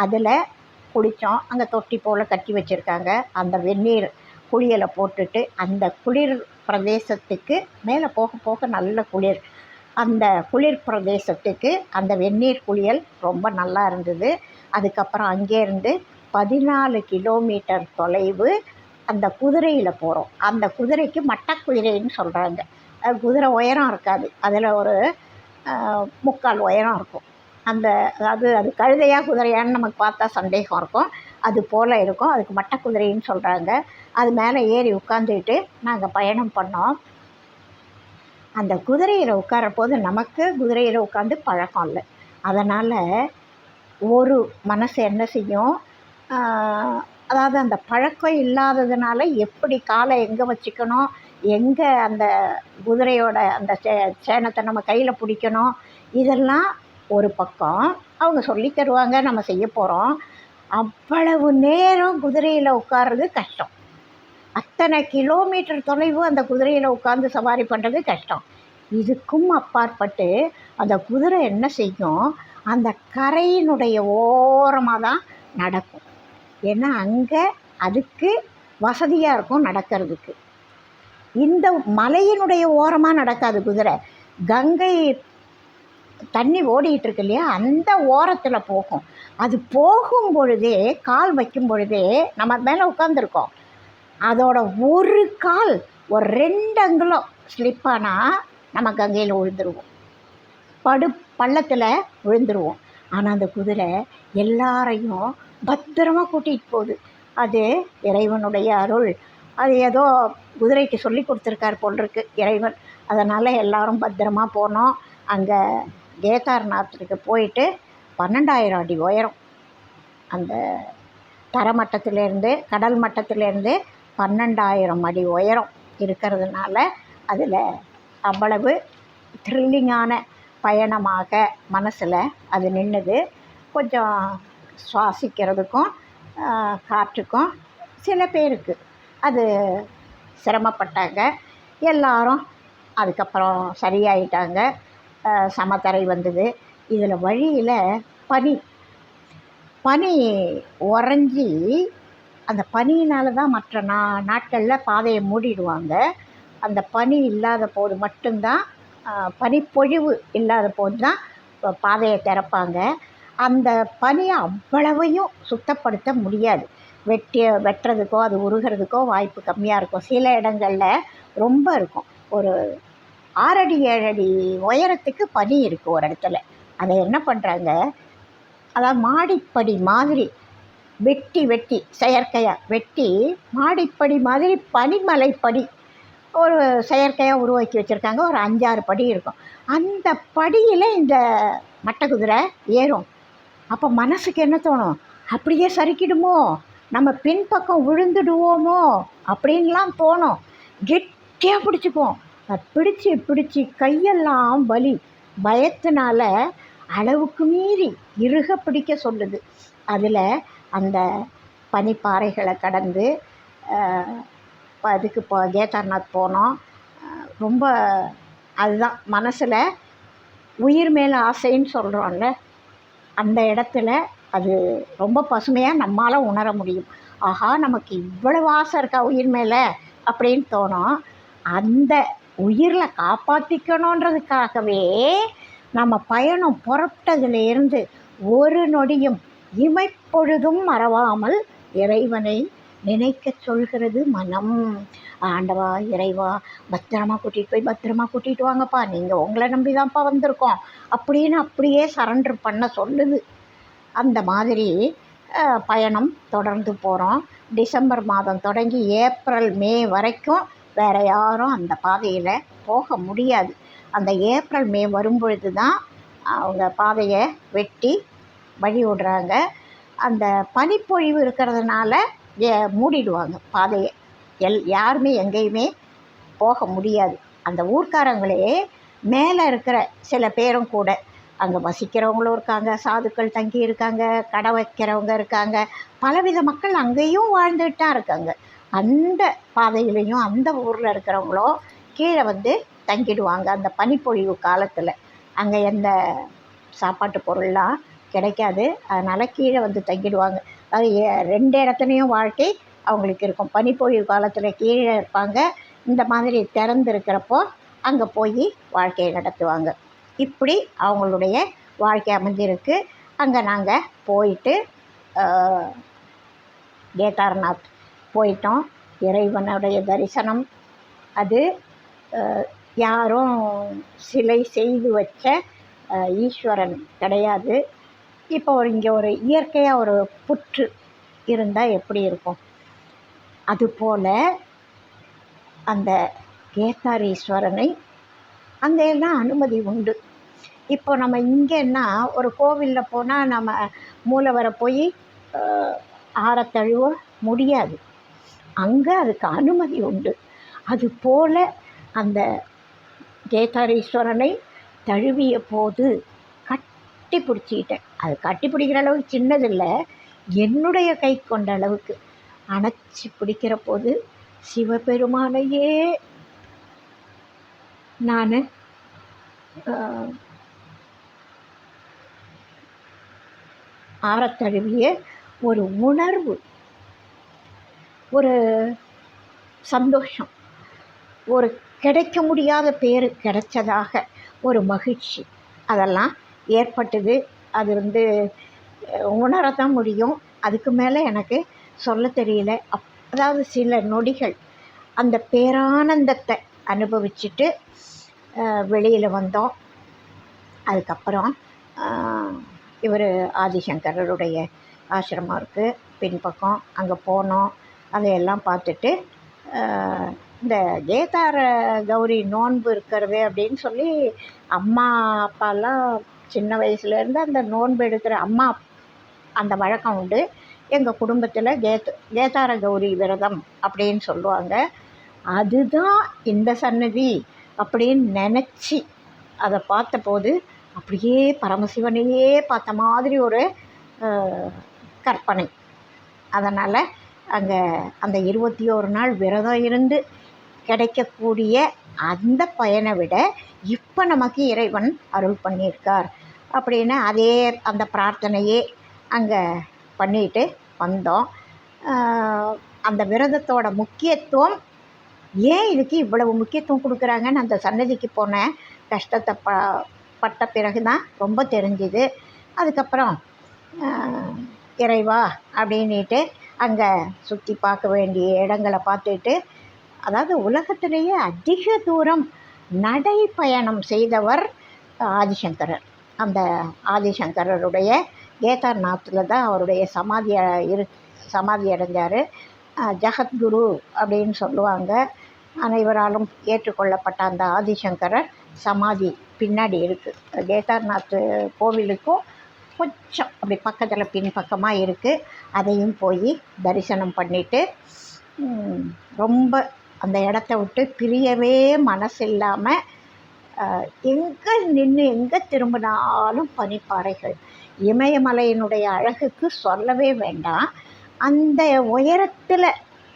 அதில் குளித்தோம். அங்கே தொட்டி போல் கட்டி வச்சுருக்காங்க. அந்த வெந்நீர் குளியலை போட்டுட்டு அந்த குளிர் பிரதேசத்துக்கு மேலே போக போக நல்ல குளிர், அந்த குளிர் பிரதேசத்துக்கு அந்த வெந்நீர் குளியல் ரொம்ப நல்லா இருந்தது. அதுக்கப்புறம் அங்கேருந்து 14 கிலோமீட்டர் தொலைவு அந்த குதிரையில் போகிறோம். அந்த குதிரைக்கு மட்டக்குதிரைன்னு சொல்கிறாங்க. குதிரை உயரம் இருக்காது, அதில் ஒரு 3/4 உயரம் இருக்கும். அதாவது அது கழுதையாக குதிரையான்னு நமக்கு பார்த்தா சந்தேகம் இருக்கும். அது போல் இருக்கும். அதுக்கு மட்டக்குதிரைன்னு சொல்கிறாங்க. அது மேலே ஏறி உட்காந்துக்கிட்டு நாங்கள் பயணம் பண்ணோம். அந்த குதிரையில் உட்காரப்போது நமக்கு குதிரையில் உட்காந்து பழக்கம் இல்லை. அதனால் ஒரு மனசு என்ன செய்யும், அதாவது அந்த பழக்கம் இல்லாததுனால எப்படி காலை எங்கே வச்சுக்கணும், எங்கே அந்த குதிரையோட அந்த சேனத்தை நம்ம கையில் பிடிக்கணும், இதெல்லாம் ஒரு பக்கம் அவங்க சொல்லி தருவாங்க, நம்ம செய்ய போகிறோம். அவ்வளவு நேரம் குதிரையில் உட்கார்றது கஷ்டம். அத்தனை கிலோமீட்டர் தொலைவு அந்த குதிரையில் உட்காந்து சவாரி பண்ணுறது கஷ்டம். இதுக்கும் அப்பாற்பட்டு அந்த குதிரை என்ன செய்யும், அந்த கரையினுடைய ஓரமாக தான் நடக்கும். ஏன்னா அங்கே அதுக்கு வசதியாக இருக்கும் நடக்கிறதுக்கு. இந்த மலையினுடைய ஓரமாக நடக்காது குதிரை. கங்கை தண்ணி ஓடிக்கிட்டு இருக்கு இல்லையா, அந்த ஓரத்தில் போகும். அது போகும் பொழுதே, கால் வைக்கும் பொழுதே நம்ம மேலே உட்காந்துருக்கோம், அதோட ஒரு கால் ஒரு 2 அங்குலம் ஸ்லிப்பானால் நம்ம கங்கையில் விழுந்துருவோம், பள்ளத்தில் விழுந்துருவோம். ஆனால் அந்த குதிரை எல்லாரையும் பத்திரமாக கூட்டிகிட்டு போகுது. அது இறைவனுடைய அருள். அது ஏதோ குதிரைக்கு சொல்லி கொடுத்துருக்கார் போல் இருக்கு இறைவன். அதனால் எல்லோரும் பத்திரமா போனோம். அங்கே கேதார்நாத்துக்கு போயிட்டு 12,000 அடி உயரம், அந்த தரமட்டத்திலேருந்து கடல் மட்டத்திலேருந்து 12,000 அடி உயரம் இருக்கிறதுனால அதில் அவ்வளவு த்ரில்லிங்கான பயணமாக மனசில் அது நின்றுது. கொஞ்சம் சுவாசிக்கிறதுக்கும் காற்றுக்கும் சில பேருக்கு அது சிரமப்பட்டாங்க. எல்லாரும் அதுக்கப்புறம் சரியாயிட்டாங்க. சமத்தரை வந்தது. இதில் வழியில் பனி உறைஞ்சி, அந்த பனியினால தான் மற்ற நாட்களில் பாதையை மூடிடுவாங்க. அந்த பனி இல்லாத போது மட்டும்தான், பனிப்பொழிவு இல்லாத போது தான் பாதையை திறப்பாங்க. அந்த பனியை அவ்வளவையும் சுத்தப்படுத்த முடியாது. வெட்டுறதுக்கோ அது உருகிறதுக்கோ வாய்ப்பு கம்மியாக இருக்கும். சில இடங்களில் ரொம்ப இருக்கும். ஒரு 6 அடி 7 அடி உயரத்துக்கு பனி இருக்குது ஒரு இடத்துல. அதை என்ன பண்ணுறாங்க, அதாவது மாடிப்படி மாதிரி வெட்டி செயற்கையாக வெட்டி மாடிப்படி மாதிரி பனிமலைப்படி ஒரு செயற்கையாக உருவாக்கி வச்சுருக்காங்க. ஒரு 5 6 படி இருக்கும். அந்த படியில் இந்த மட்டை குதிரை ஏறும். அப்போ மனசுக்கு என்ன தோணும், அப்படியே சறுக்கிடுமோ, நம்ம பின்பக்கம் விழுந்துடுவோமோ அப்படின்லாம் தோணும். கெட்டியாக பிடிச்சிக்குவோம். பிடிச்சி கையெல்லாம் வலி, பயத்தினால அளவுக்கு மீறி இறுக பிடிக்க சொல்லுது. அதில் அந்த பனிப்பாறைகளை கடந்து அதுக்கு கேதார்நாத் போனோம். ரொம்ப அதுதான் மனசில் உயிர் மேலே ஆசைன்னு சொல்கிறோம்ல, அந்த இடத்துல அது ரொம்ப பசுமையாக நம்மால் உணர முடியும். ஆஹா, நமக்கு இவ்வளவு ஆசை இருக்கா உயிர் மேலே அப்படின்னு தோணும். அந்த உயிரில் காப்பாற்றிக்கணுன்றதுக்காகவே நம்ம பயணம் புறப்பட்டதுலேருந்து ஒரு நொடியும் இமைப்பொழுதும் மறவாமல் இறைவனை நினைக்க சொல்கிறது மனம். ஆண்டவா, இறைவா, பத்திரமா கூட்டிகிட்டு வாங்கப்பா, நீங்கள் உங்களை நம்பி தான்ப்பா வந்திருக்கோம் அப்படின்னு அப்படியே சரண்டர் பண்ண சொல்லுது. அந்த மாதிரி பயணம் தொடர்ந்து போகிறோம். டிசம்பர் மாதம் தொடங்கி ஏப்ரல் மே வரைக்கும் வேறு யாரும் அந்த பாதையில் போக முடியாது. அந்த ஏப்ரல் மே வரும்பொழுது தான் அவங்க பாதையை வெட்டி வழி விடுறாங்க. அந்த பனிப்பொழிவு இருக்கிறதுனால மூடிடுவாங்க பாதையை. யாருமே எங்கேயுமே போக முடியாது. அந்த ஊர்க்காரங்களே மேலே இருக்கிற சில பேரும் கூட, அங்கே வசிக்கிறவங்களும் இருக்காங்க, சாதுக்கள் தங்கி இருக்காங்க, கடை வைக்கிறவங்க இருக்காங்க, பலவித மக்கள் அங்கேயும் வாழ்ந்துட்டு தான் இருக்காங்க. அந்த பாதையிலையும் அந்த ஊரில் இருக்கிறவங்களோ கீழே வந்து தங்கிடுவாங்க அந்த பனிப்பொழிவு காலத்தில். அங்கே எந்த சாப்பாட்டு பொருள்லாம் கிடைக்காது, அதனால் கீழே வந்து தங்கிடுவாங்க. அது 2 இடத்துலையும் வாழ்க்கை அவங்களுக்கு இருக்கும். பனிப்பொழிவு காலத்தில் கீழே இருப்பாங்க, இந்த மாதிரி திறந்து இருக்கிறப்போ அங்கே போய் வாழ்க்கையை நடத்துவாங்க. இப்படி அவங்களுடைய வாழ்க்கை அமைஞ்சிருக்கு. அங்கே நாங்கள் போயிட்டு கேதார்நாத் போயிட்டோம். இறைவனுடைய தரிசனம் அது யாரும் சிலை செய்து வச்ச ஈஸ்வரன் கிடையாது. இப்போ இங்கே ஒரு இயற்கையாக ஒரு புற்று இருந்தால் எப்படி இருக்கும், அதுபோல் அந்த கேதாரீஸ்வரனை அங்கெல்லாம் அனுமதி உண்டு. இப்போ நம்ம இங்கேன்னா ஒரு கோவிலில் போனால் நம்ம மூலவரை போய் ஆரத்தழுவ முடியாது. அங்கே அதுக்கு அனுமதி உண்டு. அதுபோல் அந்த கேதாரீஸ்வரனை தழுவிய போது கட்டி பிடிச்சிக்கிட்டேன். அது கட்டி பிடிக்கிற அளவுக்கு சின்னதில்லை, என்னுடைய கை கொண்ட அளவுக்கு அணைச்சி பிடிக்கிற போது சிவபெருமானையே நான் ஆரத்தழுவிய ஒரு உணர்வு, ஒரு சந்தோஷம், ஒரு கிடைக்க முடியாத பேர் கிடைச்சதாக ஒரு மகிழ்ச்சி அதெல்லாம் ஏற்பட்டது. அது வந்து உணரத்தான் முடியும், அதுக்கு மேலே எனக்கு சொல்ல தெரியல. அதாவது சில நொடிகள் அந்த பேரானந்தத்தை அனுபவிச்சுட்டு வெளியில் வந்தோம். அதுக்கப்புறம் இவர் ஆதிசங்கரருடைய ஆசிரமம் இருக்குது பின்பக்கம், அங்கே போனோம். அதையெல்லாம் பார்த்துட்டு இந்த கேதார கௌரி நோன்பு இருக்கிறது அப்படின்னு சொல்லி அம்மா அப்பாலாம் சின்ன வயசுலேருந்து அந்த நோன்பு எடுக்கிற அம்மா அந்த வழக்கம் உண்டு. எங்கள் குடும்பத்தில் கேதார கௌரி விரதம் அப்படின்னு சொல்லுவாங்க. அதுதான் இந்த சன்னதி அப்படின்னு நினச்சி அதை பார்த்தபோது அப்படியே பரமசிவனையே பார்த்த மாதிரி ஒரு கற்பனை. அதனால் அங்கே அந்த 21 நாள் விரதம் இருந்து கிடைக்கக்கூடிய அந்த பயனை விட இப்போ நமக்கு இறைவன் அருள் பண்ணியிருக்கார் அப்படின்னு அதே அந்த பிரார்த்தனையே அங்கே பண்ணிட்டு வந்தோம். அந்த விரதத்தோட முக்கியத்துவம் ஏன் இதுக்கு இவ்வளவு முக்கியத்துவம் கொடுக்குறாங்கன்னு அந்த சன்னதிக்கு போன கஷ்டத்தை பட்ட பிறகு தான் ரொம்ப தெரிஞ்சுது. அதுக்கப்புறம் இறைவா அப்படின்ட்டு அங்கே சுற்றி பார்க்க வேண்டிய இடங்களை பார்த்துட்டு, அதாவது உலகத்திலேயே அதிக தூரம் நடைப்பயணம் செய்தவர் ஆதிசங்கரர். அந்த ஆதிசங்கரருடைய கேதார்நாத்தில் தான் அவருடைய சமாதி அடைஞ்சார். ஜகத்குரு அப்படின்னு சொல்லுவாங்க. அனைவராலும் ஏற்றுக்கொள்ளப்பட்ட அந்த ஆதிசங்கரர் சமாதி பின்னாடி இருக்குது. கேதார்நாத் கோவிலுக்கும் கொஞ்சம் அப்படி பக்கத்தில் பின்பக்கமாக இருக்குது. அதையும் போய் தரிசனம் பண்ணிவிட்டு ரொம்ப அந்த இடத்த விட்டு பிரியவே மனசு இல்லாமல் எங்கே நின்று எங்கே திரும்பினாலும் பனிப்பாறைகள். இமயமலையினுடைய அழகுக்கு சொல்லவே வேண்டாம். அந்த உயரத்தில்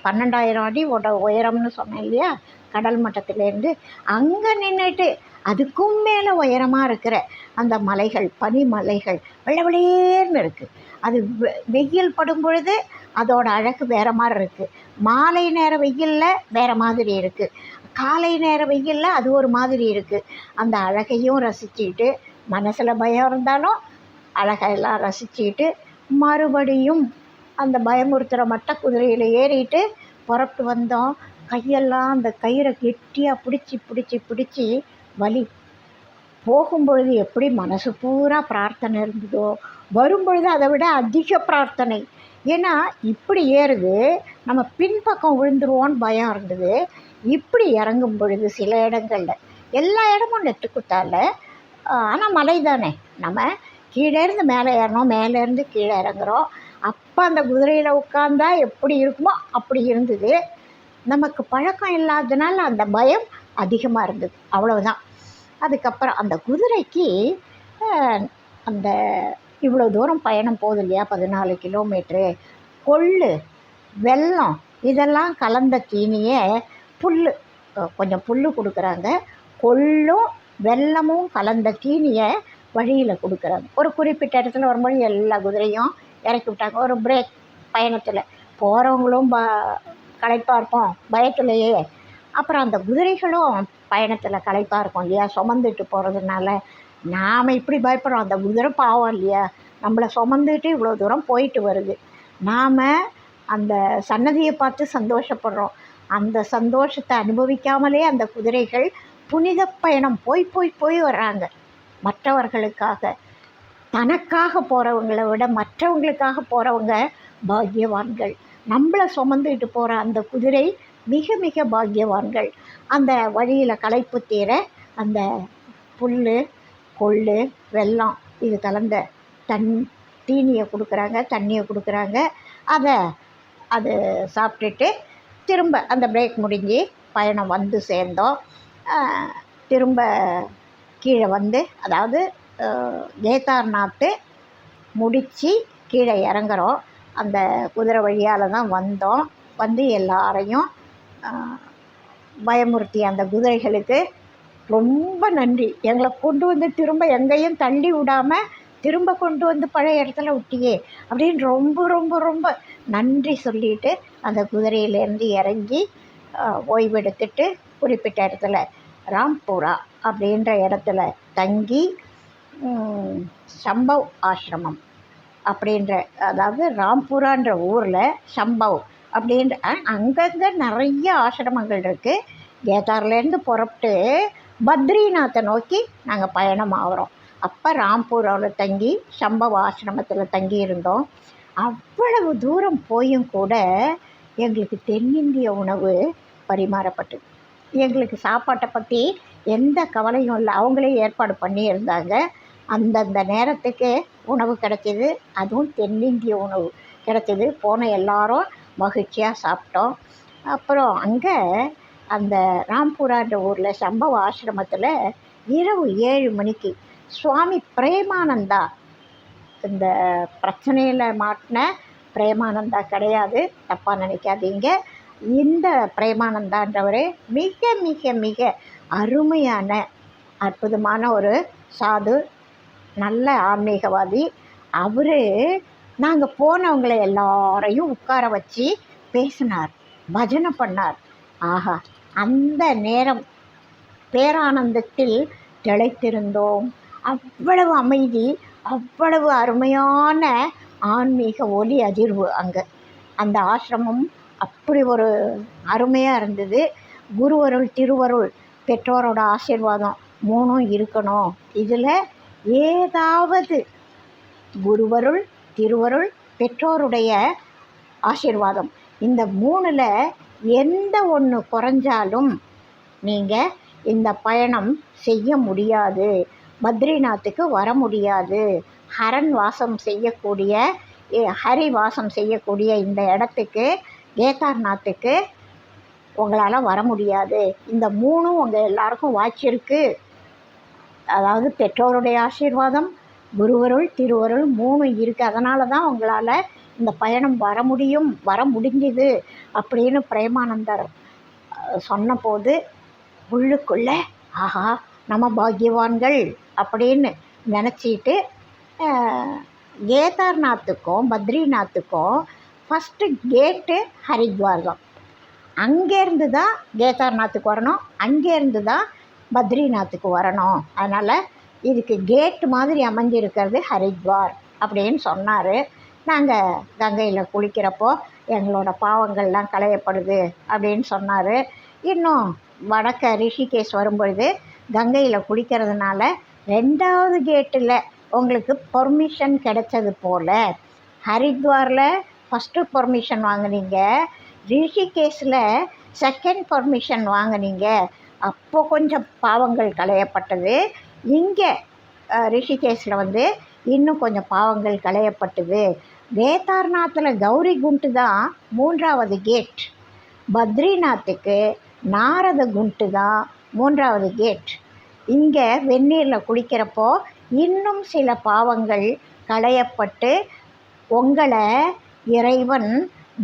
12,000 அடி உயரம்னு சொன்னேன் இல்லையா, கடல் மட்டத்திலேருந்து அங்கே நின்றுட்டு அதுக்கும் மேலே உயரமாக இருக்கிற அந்த மலைகள், பனிமலைகள் வெள்ளவெளேர்னு இருக்குது. அது வெயில் படும் பொழுது அதோட அழகு வேறு மாதிரி இருக்குது. மாலை நேர வெயிலில் வேறு மாதிரி இருக்குது. காலை நேர வெயிலில் அது ஒரு மாதிரி இருக்குது. அந்த அழகையும் ரசிச்சுட்டு, மனசில் பயம் இருந்தாலும் அழகையெல்லாம் ரசிச்சுட்டு, மறுபடியும் அந்த பயமுறுத்துகிற மட்ட குதிரையில் ஏறிட்டு புறப்பட்டு வந்தோம். கையெல்லாம் அந்த கயிறை கெட்டியாக பிடிச்சி வலி. போகும்பொழுது எப்படி மனசு பூரா பிரார்த்தனை இருந்ததோ, வரும்பொழுது அதை விட அதிக பிரார்த்தனை. ஏன்னா இப்படி ஏறுது, நம்ம பின்பக்கம் விழுந்துருவோன்னு பயம் இருந்தது. இப்படி இறங்கும் பொழுது சில இடங்களில், எல்லா இடமும் நெட்டுக்குத்தால, ஆனால் மலை தானே, நம்ம கீழேருந்து மேலே ஏறணும், மேலேருந்து கீழே இறங்குறோம். அப்போ அந்த குதிரையில் உட்காந்தா எப்படி இருக்குமோ அப்படி இருந்தது. நமக்கு பழக்கம் இல்லாததுனால அந்த பயம் அதிகமாக இருந்தது, அவ்வளவுதான். அதுக்கப்புறம் அந்த குதிரைக்கு அந்த இவ்வளோ தூரம் பயணம் போகுது இல்லையா, 14 கிலோமீட்ரு, கொள்ளு, வெல்லம் இதெல்லாம் கலந்த தீனியை கொஞ்சம் புல் கொடுக்குறாங்க. கொள்ளும் வெல்லமும் கலந்த தீனியை வழியில் கொடுக்குறாங்க. ஒரு குறிப்பிட்ட இடத்துல வரும்போது எல்லா குதிரையும் இறக்கி விட்டாங்க. ஒரு பிரேக் பயணத்தில் போகிறவங்களும் களைப்பாக இருப்போம் பயத்துலையே. அப்புறம் அந்த குதிரைகளும் பயணத்தில் களைப்பாக இருக்கும் இல்லையா, சுமந்துட்டு போகிறதுனால. நாம் இப்படி பயப்படுறோம், அந்த குதிரை பாவம் இல்லையா, நம்மளை சுமந்துட்டு இவ்வளோ தூரம் போயிட்டு வருது. நாம் அந்த சன்னதியை பார்த்து சந்தோஷப்படுறோம். அந்த சந்தோஷத்தை அனுபவிக்காமலே அந்த குதிரைகள் புனித பயணம் போய் வர்றாங்க. மற்றவர்களுக்காக, தனக்காக போகிறவங்களை விட மற்றவங்களுக்காக போகிறவங்க பாக்கியவான்கள். நம்மளை சுமந்துட்டு போகிற அந்த குதிரை மிக மிக பாக்கியவான்கள். அந்த வழியில் களைப்பு தீர அந்த புல், கொள்ளு, வெல்லம் இது கலந்த தீனியை கொடுக்குறாங்க, தண்ணியை கொடுக்குறாங்க. அது சாப்பிட்டுட்டு திரும்ப அந்த பிரேக் முடிஞ்சு பயணம் வந்து சேர்ந்தோம். திரும்ப கீழே வந்து, அதாவது கேதார்நாத்து முடித்து கீழே இறங்குறோம். அந்த குதிரை வழியால் தான் வந்தோம். வந்து எல்லாரையும் பயமுறுத்திய அந்த குதிரைகளுக்கு ரொம்ப நன்றி. எங்களை கொண்டு வந்து திரும்ப எங்கேயும் தள்ளி விடாமல் திரும்ப கொண்டு வந்து பழைய இடத்துல விட்டியே அப்படின்னு ரொம்ப ரொம்ப ரொம்ப நன்றி சொல்லிட்டு அந்த குதிரையிலேருந்து இறங்கி ஓய்வெடுத்துட்டு குறிப்பிட்ட இடத்துல ராம்பூரா அப்படின்ற இடத்துல தங்கி சம்பவ் ஆசிரமம் அப்படின்ற, அதாவது ராம்பூரான்ற ஊரில் சம்பவ் அப்படின்ற அங்கங்கே நிறைய ஆசிரமங்கள் இருக்குது. கேதார்லேருந்து புறப்பட்டு பத்ரிநாத்தை நோக்கி நாங்கள் பயணம் ஆகிறோம். அப்போ ராம்பூராவில் தங்கி சம்பவ் ஆசிரமத்தில் தங்கி இருந்தோம். அவ்வளவு தூரம் போயும் கூட எங்களுக்கு தென்னிந்திய உணவு பரிமாறப்பட்டது. எங்களுக்கு சாப்பாட்டை பற்றி எந்த கவலையும் இல்லை, அவங்களே ஏற்பாடு பண்ணியிருந்தாங்க. அந்தந்த நேரத்துக்கு உணவு கிடைக்கிது, அதுவும் தென்னிந்திய உணவு கிடைச்சிது. போன எல்லாரும் மகிழ்ச்சியாக சாப்பிட்டோம். அப்புறம் அங்கே அந்த ராம்பூரான்ற ஊரில் சம்பவ ஆசிரமத்தில் இரவு 7 மணிக்கு சுவாமி பிரேமானந்தா, இந்த பிரச்சனையில் மாட்டின பிரேமானந்தா கிடையாது, தப்பாக நினைக்காதீங்க. இந்த பிரேமானந்தான்றவர் மிக மிக மிக அருமையான அற்புதமான ஒரு சாது, நல்ல ஆன்மீகவாதி. அவர் நாங்கள் போனவங்களை எல்லாரையும் உட்கார வச்சு பேசினார், பஜனை பண்ணார். ஆஹா, அந்த நேரம் பேரானந்தத்தில் திளைத்திருந்தோம். அவ்வளவு அமைதி, அவ்வளவு அருமையான ஆன்மீக ஒலி அதிர்வு அங்கே. அந்த ஆசிரமம் அப்படி ஒரு அருமையாக இருந்தது. குருவருள், திருவருள், பெற்றோரோட ஆசீர்வாதம் மூணும் இருக்கணும். இதில் ஏதாவது குருவருள், திருவருள், பெற்றோருடைய ஆசீர்வாதம், இந்த மூணில் எந்த ஒன்று குறைஞ்சாலும் நீங்கள் இந்த பயணம் செய்ய முடியாது, பத்ரிநாத்துக்கு வர முடியாது. ஹரன் வாசம் செய்யக்கூடிய, ஹரி வாசம் செய்யக்கூடிய இந்த இடத்துக்கு, கேதார்நாத்துக்கு உங்களால் வர முடியாது. இந்த மூணும் உங்கள் எல்லாருக்கும் வாய்ச்சிருக்கு. அதாவது பெற்றோருடைய ஆசீர்வாதம், குருவருள், திருவருள் மூணு இருக்குது. அதனால தான் உங்களால் இந்த பயணம் வர முடிஞ்சுது அப்படின்னு பிரேமானந்தர் சொன்னபோது உள்ளுக்குள்ளே ஆஹா நம்ம பாக்கியவான்கள் அப்படின்னு நினச்சிட்டு, கேதார்நாத்துக்கும் பத்ரிநாத்துக்கும் ஃபஸ்ட்டு கேட்டு ஹரித்வார் தான். அங்கேருந்து தான் கேதார்நாத்துக்கு வரணும், அங்கேருந்து தான் பத்ரிநாத்துக்கு வரணும். அதனால் இதுக்கு கேட்டு மாதிரி அமைஞ்சிருக்கிறது ஹரித்வார் அப்படின்னு சொன்னார். நாங்கள் கங்கையில் குளிக்கிறப்போ எங்களோட பாவங்கள்லாம் களையப்படுது அப்படின்னு சொன்னார். இன்னும் வடக்க ரிஷிகேஷ் வரும்பொழுது கங்கையில் குளிக்கிறதுனால 2வது கேட்டில் உங்களுக்கு பர்மிஷன் கிடைச்சது போல், ஹரித்வாரில் ஃபஸ்ட்டு பர்மிஷன் வாங்கினீங்க, ரிஷிகேஷில் செகண்ட் பர்மிஷன் வாங்கினீங்க. அப்போ கொஞ்சம் பாவங்கள் களையப்பட்டது. இங்கே ரிஷிகேஷில் இன்னும் கொஞ்சம் பாவங்கள் களையப்பட்டது. கேதார்நாத்தில் கௌரி குண்டு தான் 3வது கேட், பத்ரிநாத்துக்கு நாரத குண்டு தான் 3வது கேட். இங்கே வெந்நீரில் குளிக்கிறப்போ இன்னும் சில பாவங்கள் களையப்பட்டு உங்களை இறைவன்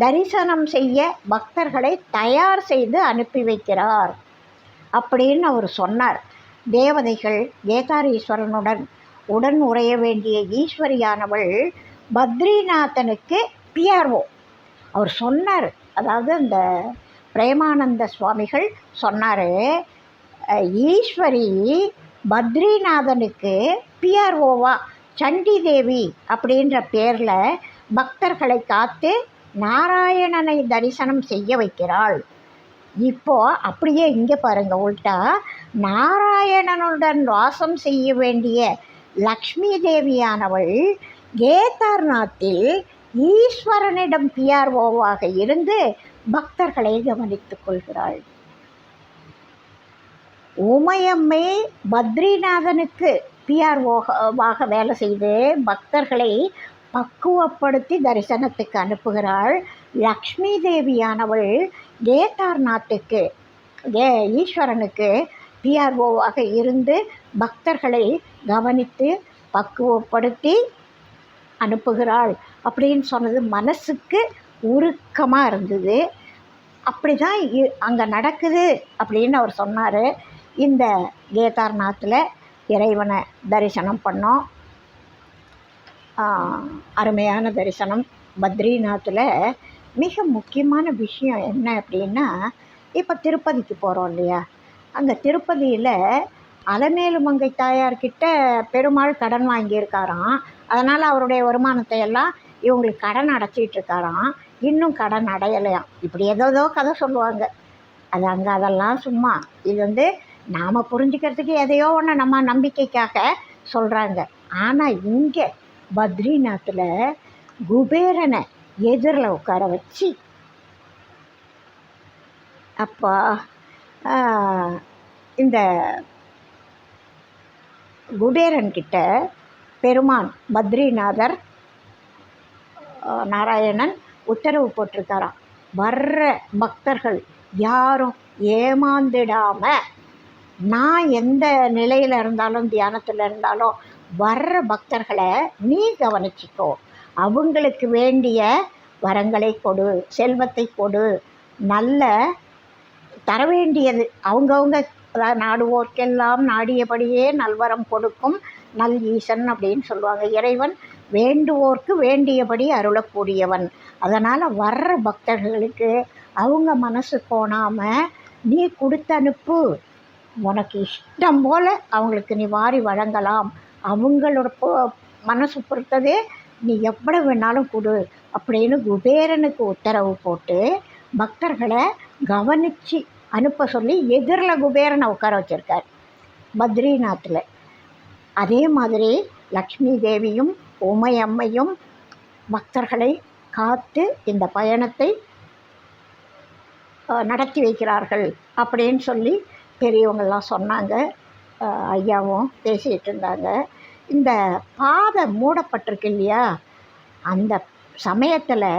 தரிசனம் செய்ய பக்தர்களை தயார் செய்து அனுப்பி வைக்கிறார் அப்படின்னு அவர் சொன்னார். தேவதைகள் கேதாரீஸ்வரனுடன் உடன் உறைய வேண்டிய ஈஸ்வரியானவள் பத்ரிநாதனுக்கு பிஆர்ஓ அவர் சொன்னார். அதாவது அந்த பிரேமானந்த சுவாமிகள் சொன்னார், ஈஸ்வரி பத்ரிநாதனுக்கு பிஆர்ஓவா சண்டி தேவி அப்படின்ற பேரில் பக்தர்களை காத்து நாராயணனை தரிசனம் செய்ய வைக்கிறாள். இப்போது அப்படியே இங்கே பாருங்கள், உள்டா நாராயணனுடன் வாசம் செய்ய வேண்டிய லக்ஷ்மி தேவியானவள் கேதார்நாத்தில் ஈஸ்வரனிடம் பிஆர்ஓவாக இருந்து பக்தர்களை கவனித்துக் கொள்கிறாள். உமையம்மை பத்ரிநாதனுக்கு பிஆர்ஓவாக வேலை செய்து பக்தர்களை பக்குவப்படுத்தி தரிசனத்துக்கு அனுப்புகிறாள். லக்ஷ்மி தேவியானவள் கேதார்நாத்துக்கு ஈஸ்வரனுக்கு பிஆர்ஓவாக இருந்து பக்தர்களை கவனித்து பக்குவப்படுத்தி அனுப்புகிறாள் அப்படின்னு சொன்னது மனசுக்கு உருக்கமாக இருந்தது. அப்படி தான் அங்கே நடக்குது அப்படின்னு அவர் சொன்னார். இந்த கேதார்நாத்தில் இறைவனை தரிசனம் பண்ணோம், அருமையான தரிசனம். பத்ரிநாத்தில் மிக முக்கியமான விஷயம் என்ன அப்படின்னா, இப்போ திருப்பதிக்கு போகிறோம் இல்லையா, அங்கே திருப்பதியில் அலமேலுமங்கை தாயார்கிட்ட பெருமாள் கடன் வாங்கியிருக்காராம். அதனால் அவருடைய வருமானத்தை எல்லாம் இவங்களுக்கு கடன் அடைச்சிட்ருக்காராம். இன்னும் கடன் அடையலையாம். இப்படி ஏதோ கதை சொல்லுவாங்க. அது அங்கே அதெல்லாம் சும்மா. இது நாம் புரிஞ்சுக்கிறதுக்கு எதையோ ஒன்று நம்ம நம்பிக்கைக்காக சொல்கிறாங்க. ஆனால் இங்கே பத்ரிநாத்தில் குபேரனை எதிரில் உட்கார வச்சு, அப்பா இந்த குபேரன்கிட்ட பெருமான் பத்ரிநாதர் நாராயணன் உத்தரவு போட்டிருக்காராம், வர்ற பக்தர்கள் யாரும் ஏமாந்துடாமல், நான் எந்த நிலையில் இருந்தாலும் தியானத்தில் இருந்தாலும் வர்ற பக்தர்களை நீ கவனிச்சிக்கோ, அவங்களுக்கு வேண்டிய வரங்களை கொடு, செல்வத்தை கொடு, நல்ல தர வேண்டியது அவங்கவுங்க, அதாவது நாடுவோர்க்கெல்லாம் நாடியபடியே நல்வரம் கொடுக்கும் நல் ஈசன் அப்படின்னு சொல்லுவாங்க. இறைவன் வேண்டுவோர்க்கு வேண்டியபடி அருளக்கூடியவன். அதனால் வர்ற பக்தர்களுக்கு அவங்க மனசு கோணாமல் நீ கொடுத்து அனுப்பு, உனக்கு இஷ்டம் போல் அவங்களுக்கு நீ வாரி வழங்கலாம் அவங்களோட மனசு பொறுத்ததே நீ எவ்வளவு வேணாலும் கொடு அப்படின்னு குபேரனுக்கு உத்தரவு போட்டு பக்தர்களை கவனித்து அனுப்ப சொல்லி எதிரில் குபேரனை உட்கார வச்சுருக்கார் பத்ரிநாத்தில். அதே மாதிரி லக்ஷ்மி தேவியும் உமையம்மையும் பக்தர்களை காத்து இந்த பயணத்தை நடத்தி வைக்கிறார்கள் அப்படின்னு சொல்லி பெரியவங்கள்லாம் சொன்னாங்க. ஐயாவும் பேசிகிட்டு இருந்தாங்க. இந்த பாதை மூடப்பட்டிருக்கு இல்லையா, அந்த சமயத்தில்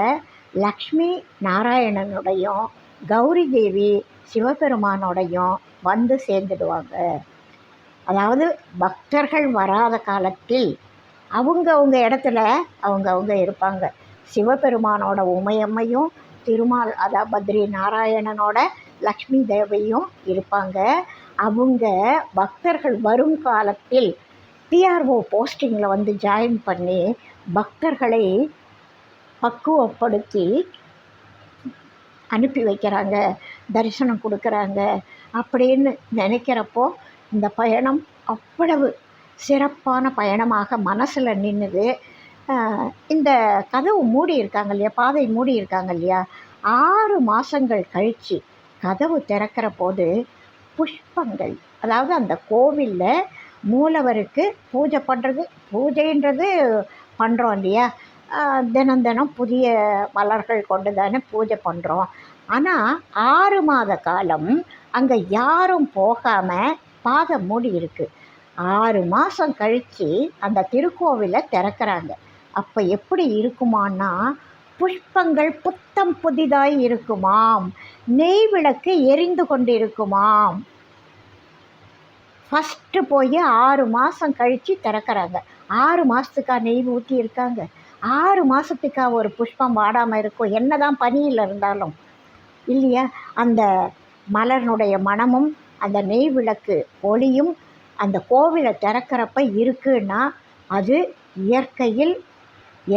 லக்ஷ்மி நாராயணனுடையும் கௌரி தேவி சிவபெருமானோடையும் வந்து சேர்ந்துடுவாங்க. அதாவது பக்தர்கள் வராத காலத்தில் அவங்கவுங்க இடத்துல அவங்கவுங்க இருப்பாங்க. சிவபெருமானோட உமையம்மையும் திருமால் அதாவது பத்ரி நாராயணனோட லக்ஷ்மி தேவியும் இருப்பாங்க. அவங்க பக்தர்கள் வரும் காலத்தில் பிஆர்ஓ போஸ்டிங்கில் வந்து ஜாயின் பண்ணி பக்தர்களை பக்குவப்படுத்தி அனுப்பி வைக்கிறாங்க, தரிசனம் கொடுக்குறாங்க அப்படின்னு நினைக்கிறப்போ இந்த பயணம் அவ்வளவு சிறப்பான பயணமாக மனசில் நின்றுது. இந்த கதவு மூடி இருக்காங்க இல்லையா, பாதை மூடி இருக்காங்க இல்லையா, 6 மாதங்கள் கழித்து கதவு திறக்கிற போது புஷ்பங்கள், அதாவது அந்த கோவிலில் மூலவருக்கு பூஜை பண்ணுறது, பூஜைன்றது பண்ணுறோம் இல்லையா, தினம் தினம் புதிய மலர்கள் கொண்டு தானே பூஜை பண்ணுறோம். ஆனால் 6 மாத காலம் அங்கே யாரும் போகாமல் பாதை மூடி இருக்குது. 6 மாதம் கழித்து அந்த திருக்கோவிலை திறக்கிறாங்க. அப்போ எப்படி இருக்குமான்னா, புஷ்பங்கள் புத்தம் புதிதாய் இருக்குமாம், நெய் விளக்கு எரிந்து கொண்டு இருக்குமாம். ஃபஸ்ட்டு போய் 6 மாதம் கழித்து திறக்கிறாங்க. 6 மாதத்துக்கா நெய் ஊற்றி இருக்காங்க? 6 மாதத்துக்கா ஒரு புஷ்பம் வாடாமல் இருக்கும்? என்ன தான் பனியில் இருந்தாலும் இல்லையா? அந்த மலர்னுடைய மனமும் அந்த நெய் விளக்கு ஒளியும் அந்த கோவிலை திறக்கிறப்ப இருக்குன்னா அது இயற்கையில்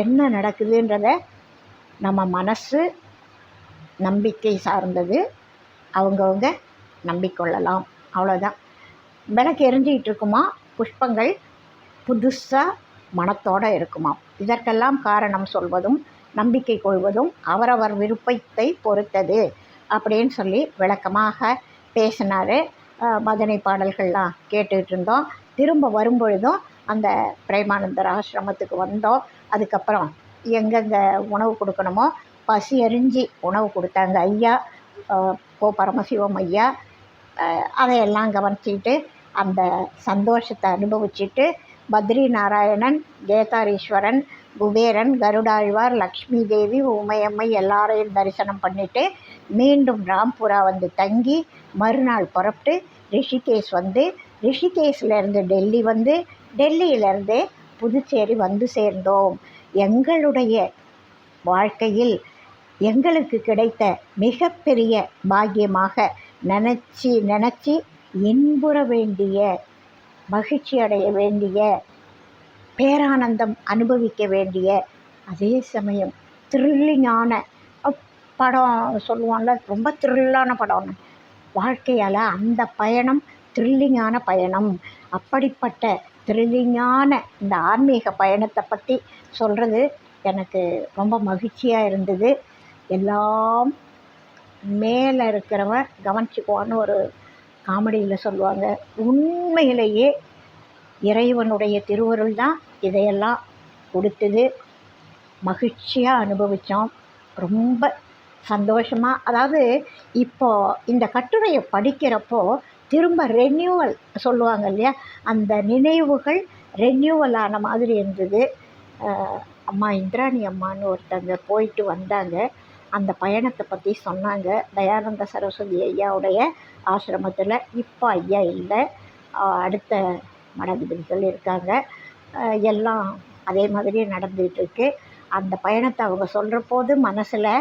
என்ன நடக்குதுன்றத நம்ம மனசு நம்பிக்கை சார்ந்தது, அவங்கவுங்க நம்பிக்கொள்ளலாம். அவ்வளோதான். விளக்கு எரிஞ்சிக்கிட்டு இருக்குமா, புஷ்பங்கள் புதுசாக மனத்தோடு இருக்குமா. இதற்கெல்லாம் காரணம் சொல்வதும் நம்பிக்கை கொள்வதும் அவரவர் விருப்பத்தை பொறுத்தது அப்படின்னு சொல்லி விளக்கமாக பேசினார். மதனை பாடல்கள்லாம் கேட்டுக்கிட்டு இருந்தோம். திரும்ப வரும்பொழுதும் அந்த பிரேமானந்தர் ஆசிரமத்துக்கு வந்தோம். அதுக்கப்புறம் எங்கெங்கே உணவு கொடுக்கணுமோ பசி அறிஞ்சு உணவு கொடுத்தாங்க ஐயா, பரமசிவம் ஐயா. அதையெல்லாம் கவனிச்சிக்கிட்டு அந்த சந்தோஷத்தை அனுபவிச்சுட்டு பத்ரி நாராயணன், கேதாரீஸ்வரன், குபேரன், கருடாழ்வார், லக்ஷ்மி தேவி, உமையம்மை எல்லாரையும் தரிசனம் பண்ணிவிட்டு மீண்டும் ராம்புரா வந்து தங்கி மறுநாள் புறப்பட்டு ரிஷிகேஷ் வந்து, ரிஷிகேஷ்லேருந்து டெல்லி வந்து, டெல்லியிலேருந்து புதுச்சேரி வந்து சேர்ந்தோம். எங்களுடைய வாழ்க்கையில் எங்களுக்கு கிடைத்த மிகப்பெரிய பாக்கியமாக நினச்சி இன்புற வேண்டிய, மகிழ்ச்சி அடைய வேண்டிய, பேரானந்தம் அனுபவிக்க வேண்டிய, அதே சமயம் த்ரில்லிங்கான படம் சொல்லுவோம்ல, ரொம்ப த்ரில்லான படம் வாழ்க்கையால். அந்த பயணம் த்ரில்லிங்கான பயணம். அப்படிப்பட்ட த்ரில்லிங்கான இந்த ஆன்மீக பயணத்தை பற்றி சொல்கிறது எனக்கு ரொம்ப மகிழ்ச்சியாக இருந்தது. எல்லாம் மேலே இருக்கிறவன் கவனிச்சுக்குவான்னு ஒரு காமெடியில் சொல்லுவாங்க. உண்மையிலேயே இறைவனுடைய திருவருள் தான் இதையெல்லாம் கொடுத்தது. மகிழ்ச்சியாக அனுபவித்தோம், ரொம்ப சந்தோஷமாக. அதாவது இப்போது இந்த கட்டுரையை படிக்கிறப்போ திரும்ப ரெனியூவல் சொல்லுவாங்க இல்லையா, அந்த நினைவுகள் ரெனியூவல் ஆன மாதிரி இருந்தது. அம்மா இந்திராணி அம்மான்னு ஒருத்தங்க போயிட்டு வந்தாங்க, அந்த பயணத்தை பற்றி சொன்னாங்க. தயானந்த சரஸ்வதி ஐயாவுடைய ஆசிரமத்தில். இப்போ ஐயா இல்லை, அடுத்த மடாதிபதிகள் இருக்காங்க. எல்லாம் அதே மாதிரி நடந்துகிட்ருக்கு. அந்த பயணத்தை அவங்க சொல்கிற போது மனசில்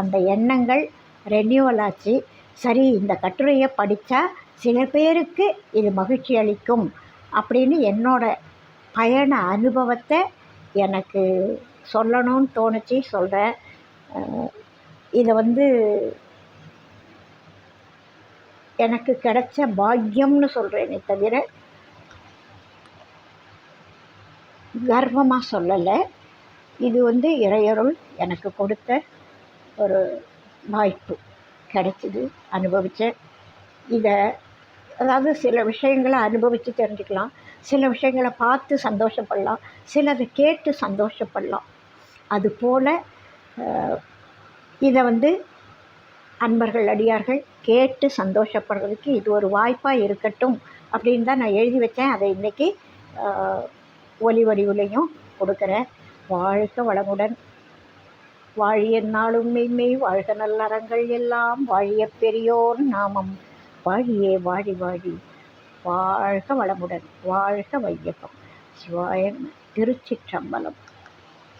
அந்த எண்ணங்கள் ரெனியூவல் ஆச்சு. சரி, இந்த கட்டுரையை படித்தா சில பேருக்கு இது மகிழ்ச்சி அளிக்கும் அப்படின்னு என்னோட பயண அனுபவத்தை எனக்கு சொல்லணும்னு தோணுச்சு, சொல்கிறேன். இதை எனக்கு கிடைச்ச பாக்கியம்னு சொல்கிறேனே தவிர கர்வமாக சொல்லலை. இது இறையருள் எனக்கு கொடுத்த ஒரு வாய்ப்பு. கிடைச்சிது, அனுபவித்தேன். இதை அதாவது சில விஷயங்களை அனுபவித்து தெரிஞ்சுக்கலாம், சில விஷயங்களை பார்த்து சந்தோஷப்படலாம், சிலதை கேட்டு சந்தோஷப்படலாம். அதுபோல் இதை அன்பர்கள் அடியார்கள் கேட்டு சந்தோஷப்படுறதுக்கு இது ஒரு வாய்ப்பாக இருக்கட்டும் அப்படின்னு தான் நான் எழுதி வச்சேன். அதை இன்றைக்கி ஒலி வடிவிலையும் கொடுக்குறேன். வாழ்க வளமுடன். வாழிய நாளும் மெய்மெய் வாழ்க நல்லறங்கள் எல்லாம் வாழிய பெரியோர் நாமம் வாழியே வாழி வாழி. வாழ்க வளமுடன். வாழ்க வையகம். சிவாய திருச்சிற்றம்பலம்.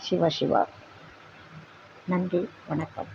சிவ சிவா. நன்றி, வணக்கம்.